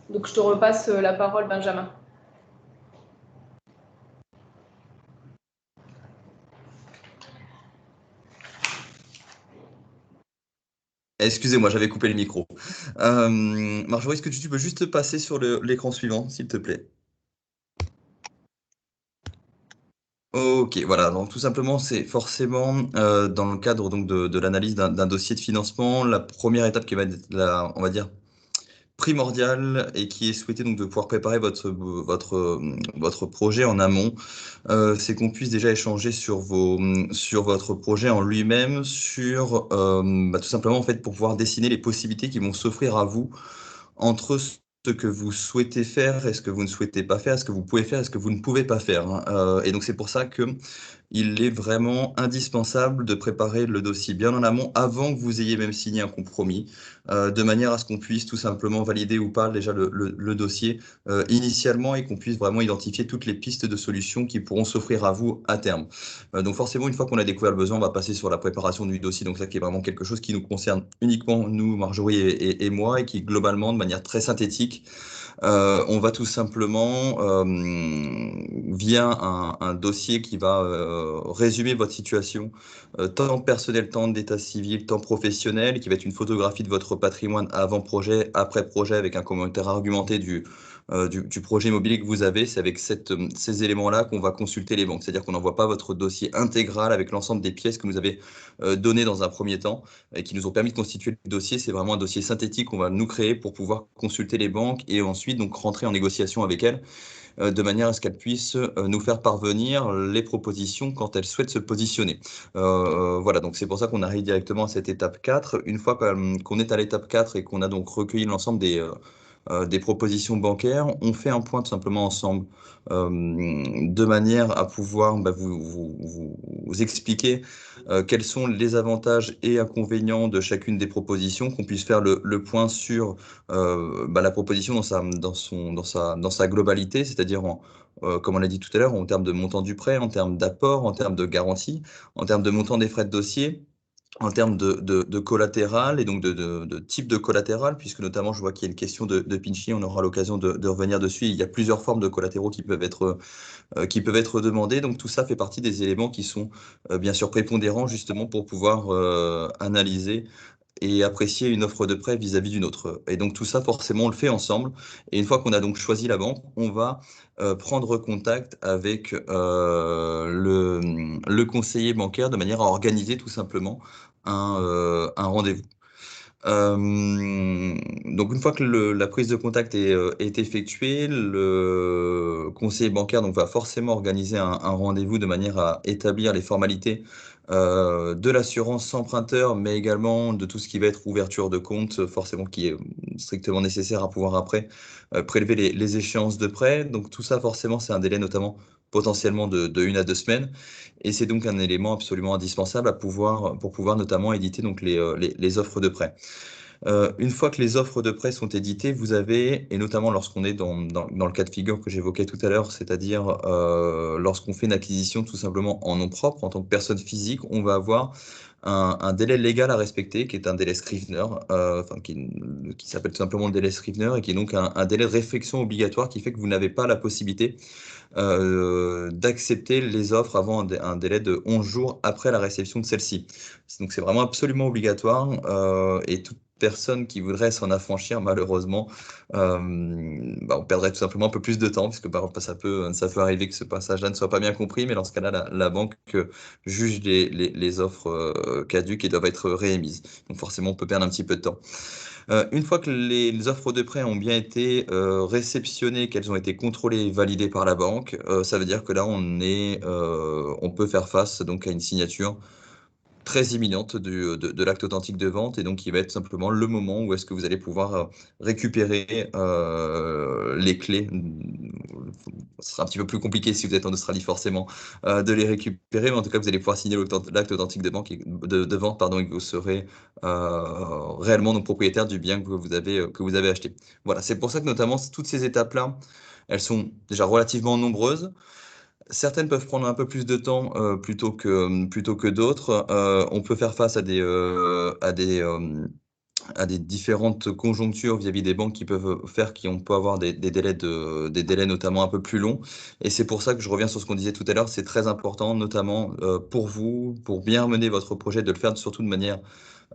Donc je te repasse la parole, Benjamin. Excusez-moi, j'avais coupé le micro. Marjorie, est-ce que tu peux juste passer sur l'écran suivant, s'il te plaît? Ok, voilà. Donc tout simplement, c'est forcément dans le cadre donc de l'analyse d'un dossier de financement, la première étape qui va être on va dire primordiale et qui est souhaitée donc de pouvoir préparer votre projet en amont. C'est qu'on puisse déjà échanger sur votre projet en lui-même, sur tout simplement en fait pour pouvoir dessiner les possibilités qui vont s'offrir à vous entre ce que vous souhaitez faire et ce que vous ne souhaitez pas faire, ce que vous pouvez faire et ce que vous ne pouvez pas faire, hein. Et donc c'est pour ça que il est vraiment indispensable de préparer le dossier bien en amont avant que vous ayez même signé un compromis, de manière à ce qu'on puisse tout simplement valider ou pas déjà le dossier initialement et qu'on puisse vraiment identifier toutes les pistes de solutions qui pourront s'offrir à vous à terme. Donc forcément, une fois qu'on a découvert le besoin, on va passer sur la préparation du dossier. Donc ça qui est vraiment quelque chose qui nous concerne uniquement nous, Marjorie et moi, et qui globalement, de manière très synthétique, on va tout simplement, via un dossier qui va résumer votre situation, tant personnel, tant d'état civil, tant professionnel, qui va être une photographie de votre patrimoine avant projet, après projet, avec un commentaire argumenté du projet immobilier que vous avez. C'est avec ces éléments-là qu'on va consulter les banques. C'est-à-dire qu'on n'envoie pas votre dossier intégral avec l'ensemble des pièces que vous avez données dans un premier temps et qui nous ont permis de constituer le dossier. C'est vraiment un dossier synthétique qu'on va nous créer pour pouvoir consulter les banques et ensuite donc rentrer en négociation avec elles de manière à ce qu'elles puissent nous faire parvenir les propositions quand elles souhaitent se positionner. Voilà, donc c'est pour ça qu'on arrive directement à cette étape 4. Une fois qu'on est à l'étape 4 et qu'on a donc recueilli l'ensemble des propositions bancaires, on fait un point tout simplement ensemble de manière à pouvoir vous expliquer quels sont les avantages et inconvénients de chacune des propositions, qu'on puisse faire le point sur la proposition dans sa globalité, c'est-à-dire comme on l'a dit tout à l'heure, en termes de montant du prêt, en termes d'apport, en termes de garantie, en termes de montant des frais de dossier, en termes de collatéral et donc de type de collatéral, puisque notamment je vois qu'il y a une question de pinching, on aura l'occasion de revenir dessus. Il y a plusieurs formes de collatéraux qui peuvent être demandés. Donc tout ça fait partie des éléments qui sont bien sûr prépondérants justement pour pouvoir analyser et apprécier une offre de prêt vis-à-vis d'une autre. Et donc tout ça, forcément, on le fait ensemble. Et une fois qu'on a donc choisi la banque, on va prendre contact avec le conseiller bancaire de manière à organiser tout simplement un rendez-vous. Donc une fois que la prise de contact est effectuée, le conseiller bancaire donc, va forcément organiser un rendez-vous de manière à établir les formalités de l'assurance emprunteur, mais également de tout ce qui va être ouverture de compte, forcément qui est strictement nécessaire à pouvoir après prélever les échéances de prêt. Donc tout ça, forcément, c'est un délai notamment potentiellement de 1 à 2 semaines. Et c'est donc un élément absolument indispensable pour pouvoir notamment éditer donc les offres de prêt. Une fois que les offres de prêt sont éditées, vous avez, et notamment lorsqu'on est dans le cas de figure que j'évoquais tout à l'heure, c'est-à-dire lorsqu'on fait une acquisition tout simplement en nom propre, en tant que personne physique, on va avoir un délai légal à respecter, qui est un délai Scrivener, qui s'appelle tout simplement le délai Scrivener, et qui est donc un délai de réflexion obligatoire qui fait que vous n'avez pas la possibilité d'accepter les offres avant un délai de 11 jours après la réception de celle-ci. Donc c'est vraiment absolument obligatoire et personnes qui voudraient s'en affranchir, malheureusement, on perdrait tout simplement un peu plus de temps, puisque ça peut arriver que ce passage-là ne soit pas bien compris, mais dans ce cas-là, la banque juge les offres caduques et doivent être réémises. Donc forcément, on peut perdre un petit peu de temps. Une fois que les offres de prêt ont bien été réceptionnées, qu'elles ont été contrôlées et validées par la banque, ça veut dire que là, on peut faire face donc à une signature très imminente de l'acte authentique de vente, et donc il va être simplement le moment où est-ce que vous allez pouvoir récupérer les clés. Ce sera un petit peu plus compliqué si vous êtes en Australie forcément de les récupérer, mais en tout cas vous allez pouvoir signer l'acte authentique de vente, pardon, et que vous serez réellement donc propriétaire du bien que vous avez acheté. Voilà, c'est pour ça que notamment toutes ces étapes-là, elles sont déjà relativement nombreuses. Certaines peuvent prendre un peu plus de temps plutôt que d'autres. On peut faire face à des différentes conjonctures vis-à-vis des banques qui peuvent faire qu'on peut avoir des délais notamment un peu plus longs. Et c'est pour ça que je reviens sur ce qu'on disait tout à l'heure. C'est très important, notamment pour vous, pour bien mener votre projet, de le faire surtout de manière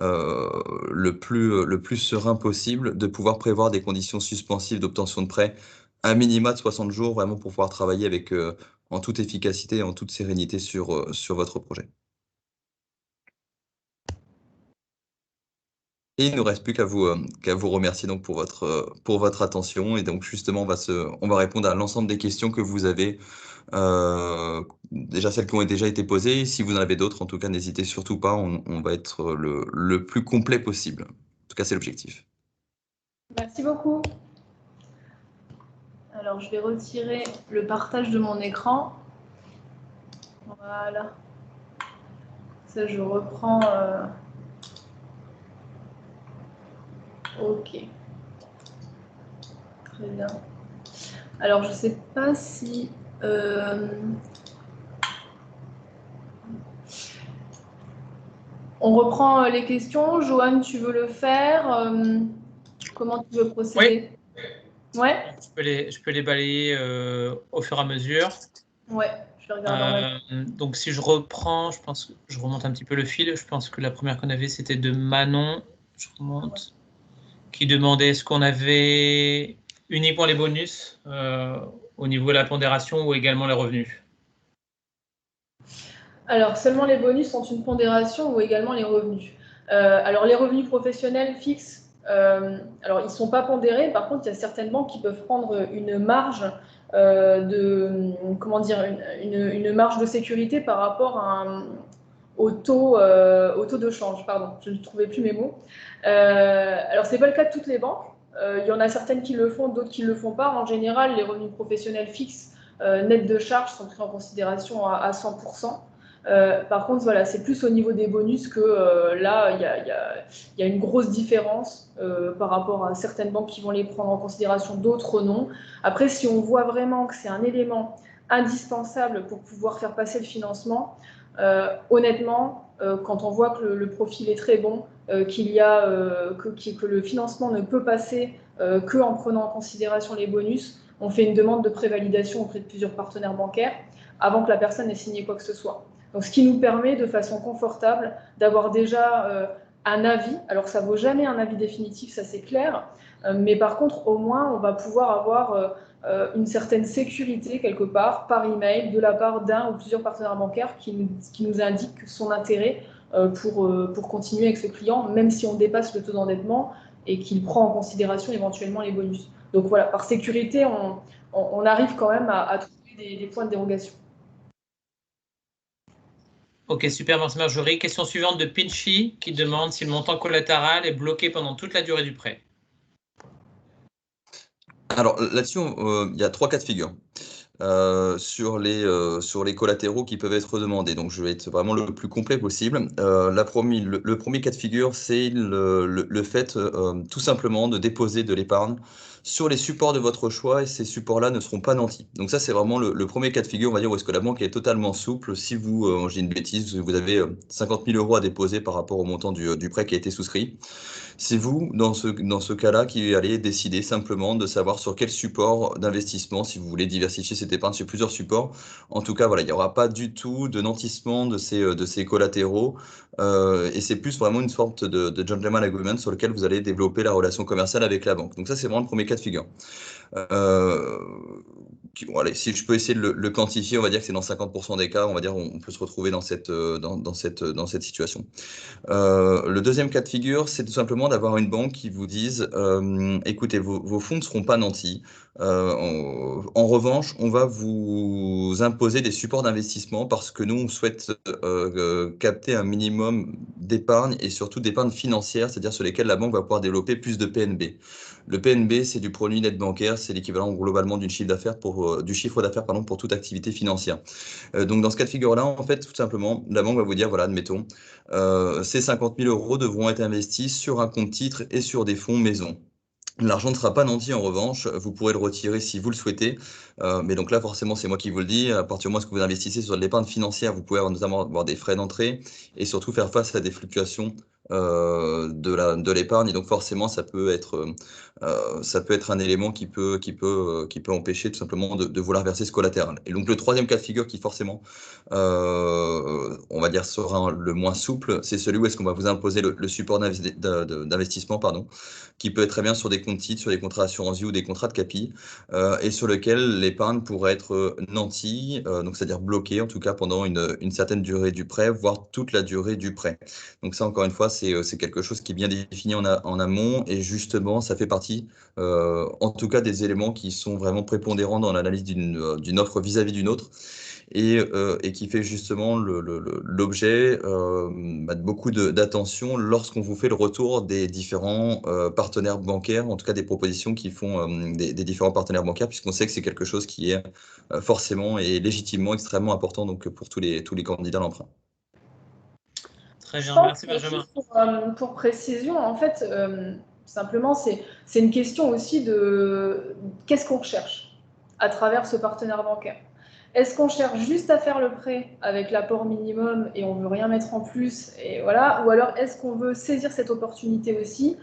le plus serein possible, de pouvoir prévoir des conditions suspensives d'obtention de prêt, un minima de 60 jours, vraiment pour pouvoir travailler en toute efficacité et en toute sérénité sur votre projet. Et il ne nous reste plus qu'à vous remercier donc pour votre attention. Et donc justement, on va répondre à l'ensemble des questions que vous avez, déjà celles qui ont déjà été posées. Si vous en avez d'autres, en tout cas, n'hésitez surtout pas. On va être le plus complet possible. En tout cas, c'est l'objectif. Merci beaucoup. Alors, je vais retirer le partage de mon écran. Voilà. Ça, je reprends. Ok. Très bien. Alors, je ne sais pas si... On reprend les questions. Johan, tu veux le faire? Comment tu veux procéder? Oui. Ouais. Je peux les balayer au fur et à mesure. Ouais, je vais regarder. Donc, si je reprends, je pense que je remonte un petit peu le fil. Je pense que la première qu'on avait, c'était de Manon. Je remonte. Ouais. Qui demandait est-ce qu'on avait uniquement les bonus au niveau de la pondération ou également les revenus? Alors, seulement les bonus sont une pondération ou également les revenus. Alors, les revenus professionnels fixes, alors ils ne sont pas pondérés. Par contre, il y a certaines banques qui peuvent prendre une marge une marge de sécurité par rapport au taux de change. Pardon, je ne trouvais plus mes mots. Alors, ce n'est pas le cas de toutes les banques. Il y en a certaines qui le font, d'autres qui ne le font pas. En général, les revenus professionnels fixes net de charges sont pris en considération à 100%. Par contre, voilà, c'est plus au niveau des bonus que là, il y a une grosse différence par rapport à certaines banques qui vont les prendre en considération, d'autres non. Après, si on voit vraiment que c'est un élément indispensable pour pouvoir faire passer le financement, honnêtement, quand on voit que le profil est très bon, que le financement ne peut passer qu'en prenant en considération les bonus, on fait une demande de prévalidation auprès de plusieurs partenaires bancaires avant que la personne ait signé quoi que ce soit. Donc, ce qui nous permet de façon confortable d'avoir déjà un avis. Alors, ça ne vaut jamais un avis définitif, ça c'est clair, mais par contre, au moins, on va pouvoir avoir une certaine sécurité quelque part par email de la part d'un ou plusieurs partenaires bancaires qui nous indiquent son intérêt pour continuer avec ce client, même si on dépasse le taux d'endettement et qu'il prend en considération éventuellement les bonus. Donc voilà, par sécurité, on arrive quand même à trouver des points de dérogation. Ok, super, merci Marjorie. Question suivante de Pinchy qui demande si le montant collatéral est bloqué pendant toute la durée du prêt. Alors là-dessus, il y a 3 cas de figure sur les collatéraux qui peuvent être demandés. Donc je vais être vraiment le plus complet possible. Le premier cas de figure, c'est le fait tout simplement de déposer de l'épargne sur les supports de votre choix, et ces supports-là ne seront pas nantis. Donc ça, c'est vraiment le premier cas de figure, on va dire, où est-ce que la banque est totalement souple. Si vous, j'ai une bêtise, vous avez 50 000 € à déposer par rapport au montant du prêt qui a été souscrit. C'est vous, dans ce cas-là, qui allez décider simplement de savoir sur quel support d'investissement, si vous voulez diversifier cette épargne sur plusieurs supports. En tout cas, voilà, il n'y aura pas du tout de nantissement de ces collatéraux. Et c'est plus vraiment une sorte de gentleman agreement sur lequel vous allez développer la relation commerciale avec la banque. Donc ça, c'est vraiment le premier cas de figure. Bon, allez, si je peux essayer de le quantifier, on va dire que c'est dans 50% des cas, on va dire on peut se retrouver dans cette situation. Le deuxième cas de figure, c'est tout simplement d'avoir une banque qui vous dise écoutez, vos fonds ne seront pas nantis. En revanche, on va vous imposer des supports d'investissement parce que nous, on souhaite capter un minimum d'épargne et surtout d'épargne financière, c'est-à-dire sur lesquelles la banque va pouvoir développer plus de PNB. Le PNB, c'est du produit net bancaire, c'est l'équivalent globalement du chiffre d'affaires pour toute activité financière. Donc dans ce cas de figure-là, en fait, tout simplement, la banque va vous dire, voilà, admettons, ces 50 000 euros devront être investis sur un compte titre et sur des fonds maison. L'argent ne sera pas nanti en revanche, vous pourrez le retirer si vous le souhaitez, mais donc là forcément c'est moi qui vous le dis, à partir du moment où vous investissez sur de l'épargne financière, vous pouvez notamment avoir des frais d'entrée et surtout faire face à des fluctuations de l'épargne, et donc forcément ça peut être un élément qui peut empêcher tout simplement de vouloir verser ce collatéral. Et donc le troisième cas de figure qui forcément on va dire sera le moins souple, c'est celui où est-ce qu'on va vous imposer le support d'investissement, pardon, qui peut être très bien sur des comptes titres, sur des contrats assurance vie ou des contrats de capi, et sur lequel l'épargne pourrait être nantie, donc c'est-à-dire bloquée en tout cas pendant une certaine durée du prêt, voire toute la durée du prêt. Donc ça, encore une fois, c'est quelque chose qui est bien défini en amont, et justement, ça fait partie, en tout cas, des éléments qui sont vraiment prépondérants dans l'analyse d'une offre vis-à-vis d'une autre. Et qui fait justement l'objet de beaucoup d'attention lorsqu'on vous fait le retour des différents partenaires bancaires, en tout cas des propositions qui font des différents partenaires bancaires, puisqu'on sait que c'est quelque chose qui est forcément et légitimement extrêmement important donc, pour tous les candidats à l'emprunt. Très bien, merci Benjamin. Pour précision, en fait, simplement, c'est une question aussi de qu'est-ce qu'on recherche à travers ce partenaire bancaire. Est-ce qu'on cherche juste à faire le prêt avec l'apport minimum et on ne veut rien mettre en plus, et voilà, ou alors est-ce qu'on veut saisir cette opportunité aussi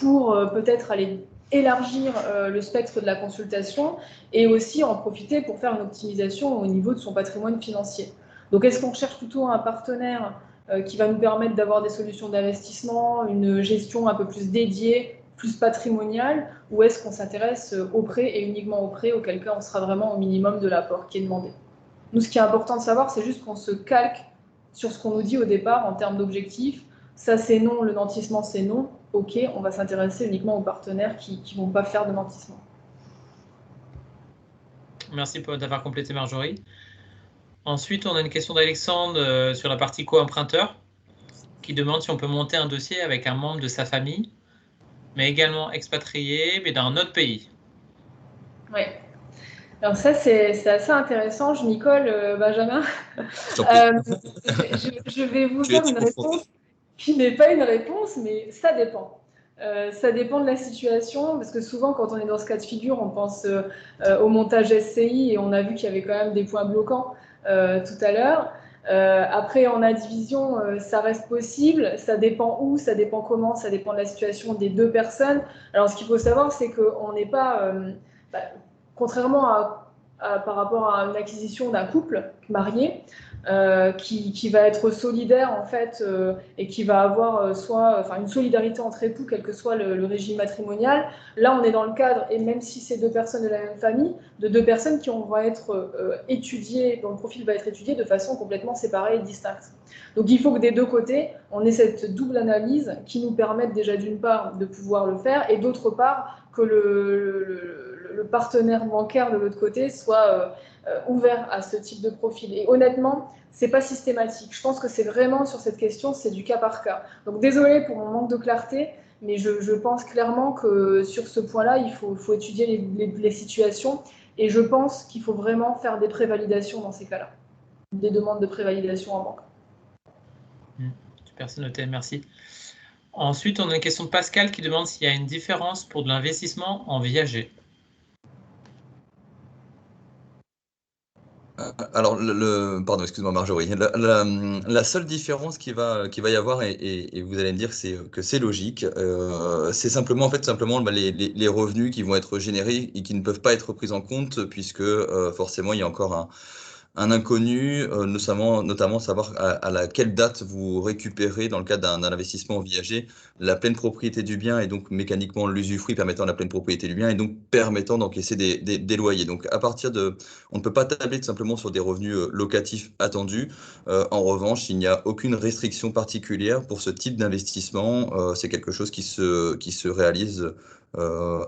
pour peut-être aller élargir le spectre de la consultation et aussi en profiter pour faire une optimisation au niveau de son patrimoine financier. Donc est-ce qu'on cherche plutôt un partenaire qui va nous permettre d'avoir des solutions d'investissement, une gestion un peu plus dédiée, plus patrimoniale, ou est-ce qu'on s'intéresse au prêt et uniquement au prêt, auquel cas on sera vraiment au minimum de l'apport qui est demandé. Nous, ce qui est important de savoir, c'est juste qu'on se calque sur ce qu'on nous dit au départ en termes d'objectifs. Ça, c'est non, le nantissement, c'est non. OK, on va s'intéresser uniquement aux partenaires qui ne vont pas faire de nantissement. Merci d'avoir complété, Marjorie. Ensuite, on a une question d'Alexandre sur la partie co-emprunteur qui demande si on peut monter un dossier avec un membre de sa famille, mais également expatrié, mais dans un autre pays. Oui. Alors ça, c'est assez intéressant. Je m'y colle, Benjamin. Je vais vous faire une réponse qui n'est pas une réponse, mais ça dépend. Ça dépend de la situation, parce que souvent, quand on est dans ce cas de figure, on pense au montage SCI, et on a vu qu'il y avait quand même des points bloquants tout à l'heure. Après, en indivision, ça reste possible. Ça dépend où, ça dépend comment, ça dépend de la situation des deux personnes. Alors, ce qu'il faut savoir, c'est qu'on n'est pas... contrairement par rapport à une acquisition d'un couple marié, qui va être solidaire en fait et qui va avoir une solidarité entre époux, quel que soit le régime matrimonial. Là, on est dans le cadre, et même si c'est deux personnes de la même famille, de deux personnes qui vont être étudiées, dont le profil va être étudié de façon complètement séparée et distincte. Donc il faut que des deux côtés, on ait cette double analyse qui nous permette déjà d'une part de pouvoir le faire, et d'autre part que le partenaire bancaire de l'autre côté soit ouvert à ce type de profil. Et honnêtement, c'est pas systématique. Je pense que c'est vraiment sur cette question, c'est du cas par cas. Donc désolé pour mon manque de clarté, mais je pense clairement que sur ce point-là, il faut étudier les situations, et je pense qu'il faut vraiment faire des prévalidations dans ces cas-là, des demandes de prévalidation en banque. Super, c'est noté, merci. Ensuite, on a une question de Pascal qui demande s'il y a une différence pour de l'investissement en viager. alors, pardon, excuse-moi Marjorie. La seule différence qu'il va y avoir, et vous allez me dire que c'est logique, c'est simplement, en fait, les revenus qui vont être générés et qui ne peuvent pas être pris en compte, puisque forcément, il y a encore un inconnu, notamment savoir à quelle date vous récupérez, dans le cadre d'un investissement viager, la pleine propriété du bien et donc mécaniquement l'usufruit permettant la pleine propriété du bien et donc permettant d'encaisser des loyers. Donc à partir de, on ne peut pas tabler tout simplement sur des revenus locatifs attendus. En revanche, il n'y a aucune restriction particulière pour ce type d'investissement. C'est quelque chose qui se réalise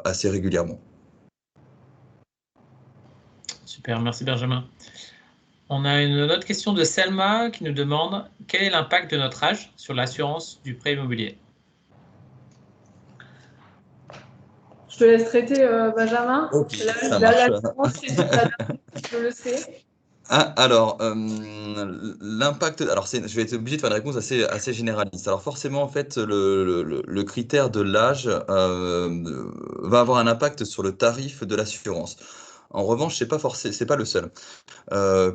assez régulièrement. Super, merci Benjamin. On a une autre question de Selma qui nous demande quel est l'impact de notre âge sur l'assurance du prêt immobilier? Je te laisse traiter, Benjamin. Ok, ça marche. Je le sais. Alors, l'impact. Alors, je vais être obligé de faire une réponse assez généraliste. Alors, forcément, en fait, le critère de l'âge va avoir un impact sur le tarif de l'assurance. En revanche, c'est pas le seul.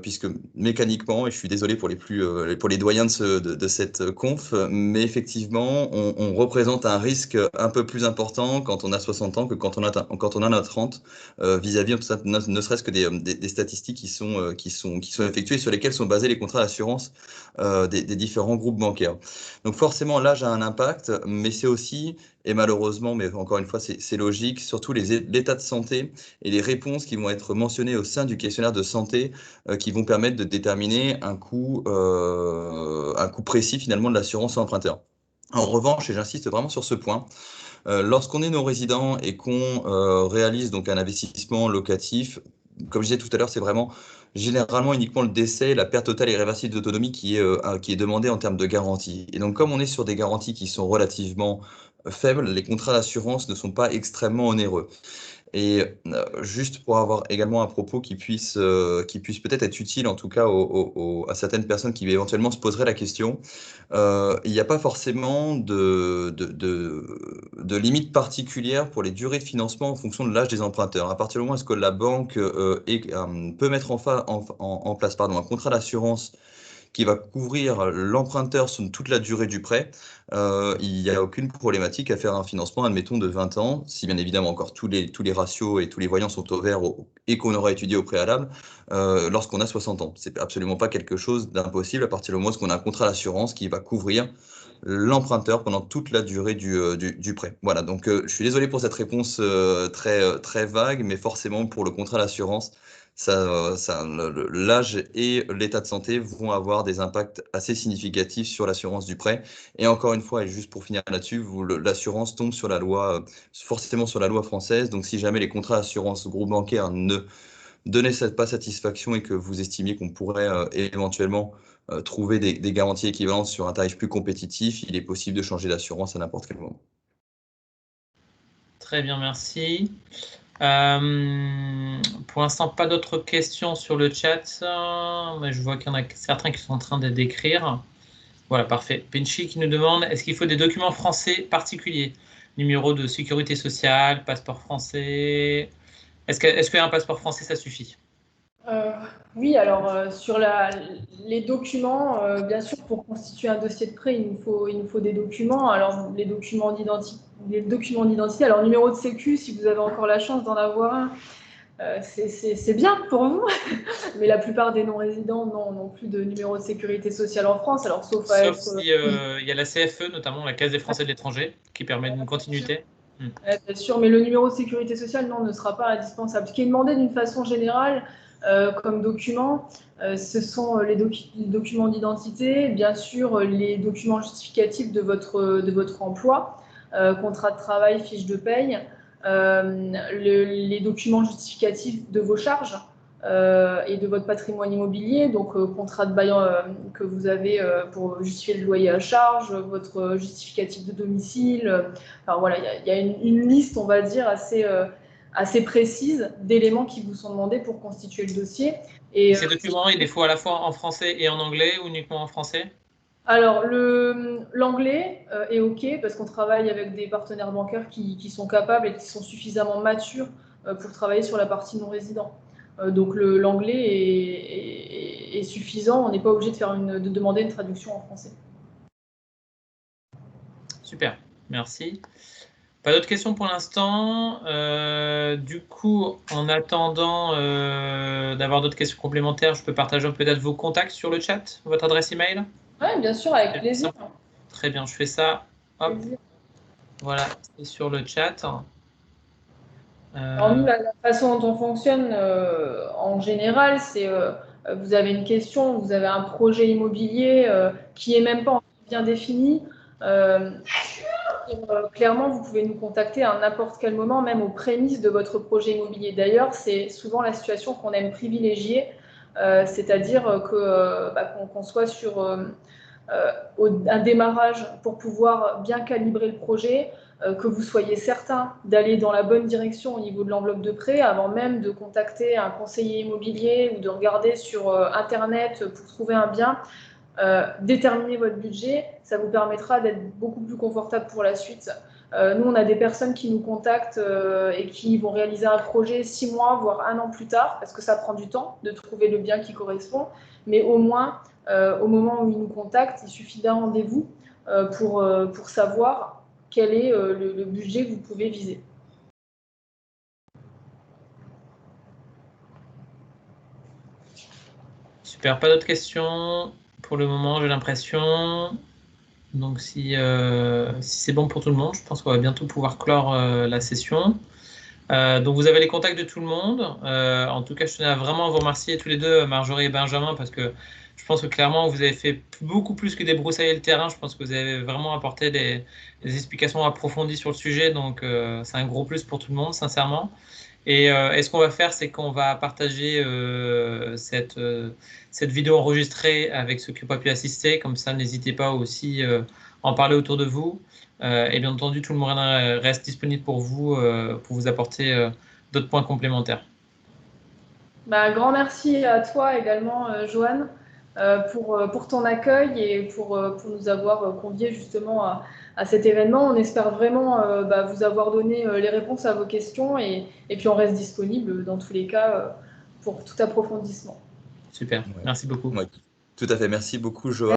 Puisque mécaniquement, et je suis désolé pour les doyens de cette conf, mais effectivement, on représente un risque un peu plus important quand on a 60 ans que quand on en a 30, vis-à-vis, ne serait-ce que des statistiques qui sont effectuées, sur lesquelles sont basés les contrats d'assurance des différents groupes bancaires. Donc forcément, l'âge a un impact, mais c'est aussi, et malheureusement, mais encore une fois, c'est logique, surtout l'état de santé et les réponses qui vont être mentionnées au sein du questionnaire de santé qui vont permettre de déterminer un coût précis finalement de l'assurance emprunteur. En revanche, et j'insiste vraiment sur ce point, lorsqu'on est non-résident et qu'on réalise donc un investissement locatif, comme je disais tout à l'heure, c'est vraiment généralement uniquement le décès, la perte totale et irréversible d'autonomie qui est demandée en termes de garantie. Et donc, comme on est sur des garanties qui sont relativement faibles, les contrats d'assurance ne sont pas extrêmement onéreux. Et juste pour avoir également un propos qui puisse peut-être être utile, en tout cas à certaines personnes qui éventuellement se poseraient la question, il n'y a pas forcément de limite particulière pour les durées de financement en fonction de l'âge des emprunteurs. À partir du moment où est-ce que la banque peut mettre en place un contrat d'assurance qui va couvrir l'emprunteur sur toute la durée du prêt, il n'y a aucune problématique à faire un financement, admettons, de 20 ans, si bien évidemment encore tous les ratios et tous les voyants sont au vert et qu'on aura étudié au préalable, lorsqu'on a 60 ans. C'est absolument pas quelque chose d'impossible à partir du moment où on a un contrat d'assurance qui va couvrir l'emprunteur pendant toute la durée du prêt. Voilà, donc je suis désolé pour cette réponse très vague, mais forcément pour le contrat d'assurance, l'âge et l'état de santé vont avoir des impacts assez significatifs sur l'assurance du prêt. Et encore une fois, et juste pour finir là-dessus, l'assurance tombe sur la loi, forcément sur la loi française. Donc si jamais les contrats d'assurance groupe bancaire ne donnaient pas satisfaction et que vous estimiez qu'on pourrait éventuellement trouver des garanties équivalentes sur un tarif plus compétitif, il est possible de changer d'assurance à n'importe quel moment. Très bien, merci. Pour l'instant, pas d'autres questions sur le chat, mais je vois qu'il y en a certains qui sont en train de d'écrire. Voilà, parfait. Penchi qui nous demande, est-ce qu'il faut des documents français particuliers? Numéro de sécurité sociale, passeport français. Est-ce qu'un passeport français, ça suffit? Oui, alors sur les documents, bien sûr, pour constituer un dossier de prêt, il nous faut des documents. Alors, les documents d'identité, alors numéro de sécu, si vous avez encore la chance d'en avoir un, c'est bien pour vous. Mais la plupart des non-résidents n'ont plus de numéro de sécurité sociale en France. Alors, sauf si il y a la CFE, notamment la Caisse des Français de l'étranger, qui permet une continuité. Bien sûr, mais le numéro de sécurité sociale, non, ne sera pas indispensable. Ce qui est demandé d'une façon générale comme document, ce sont les documents d'identité, bien sûr les documents justificatifs de votre emploi, contrat de travail, fiche de paye, les documents justificatifs de vos charges et de votre patrimoine immobilier, donc contrat de bail que vous avez pour justifier le loyer à charge, votre justificatif de domicile. Enfin voilà, il y a une liste, on va dire, assez précise d'éléments qui vous sont demandés pour constituer le dossier. Et ces documents, il les faut à la fois en français et en anglais ou uniquement en français? Alors, l'anglais est OK parce qu'on travaille avec des partenaires bancaires qui sont capables et qui sont suffisamment matures pour travailler sur la partie non résident. Donc l'anglais est suffisant, on n'est pas obligé de demander une traduction en français. Super, merci. Pas d'autres questions pour l'instant. Du coup, en attendant d'avoir d'autres questions complémentaires, je peux partager peut-être vos contacts sur le chat, votre adresse email? Oui, bien sûr, avec plaisir. Très bien, je fais ça. Hop. Plaisir. Voilà, c'est sur le chat. Alors nous, la façon dont on fonctionne en général, c'est vous avez une question, vous avez un projet immobilier qui est même pas bien défini. Clairement, vous pouvez nous contacter à n'importe quel moment, même aux prémices de votre projet immobilier. D'ailleurs, c'est souvent la situation qu'on aime privilégier, c'est-à-dire qu'on soit sur un démarrage pour pouvoir bien calibrer le projet, que vous soyez certain d'aller dans la bonne direction au niveau de l'enveloppe de prêt avant même de contacter un conseiller immobilier ou de regarder sur Internet pour trouver un bien. Déterminer votre budget, ça vous permettra d'être beaucoup plus confortable pour la suite. Nous, on a des personnes qui nous contactent et qui vont réaliser un projet 6 mois, voire 1 an plus tard, parce que ça prend du temps de trouver le bien qui correspond. Mais au moins, au moment où ils nous contactent, il suffit d'un rendez-vous pour savoir quel est le budget que vous pouvez viser. Super, pas d'autres questions pour le moment, j'ai l'impression. Donc si c'est bon pour tout le monde, je pense qu'on va bientôt pouvoir clore la session. Donc vous avez les contacts de tout le monde. En tout cas, je tenais vraiment à vous remercier tous les deux, Marjorie et Benjamin, parce que je pense que clairement, vous avez fait beaucoup plus que débroussailler le terrain. Je pense que vous avez vraiment apporté des explications approfondies sur le sujet. Donc c'est un gros plus pour tout le monde, sincèrement. Et ce qu'on va faire, c'est qu'on va partager cette vidéo enregistrée avec ceux qui n'ont pas pu assister. Comme ça, n'hésitez pas aussi à en parler autour de vous. Et bien entendu, tout le monde reste disponible pour vous apporter d'autres points complémentaires. Un grand merci à toi également, Joanne, pour ton accueil et pour nous avoir conviés justement à cet événement. On espère vraiment vous avoir donné les réponses à vos questions et puis on reste disponible dans tous les cas pour tout approfondissement. Super, merci beaucoup. Ouais, tout à fait, merci beaucoup Joanne.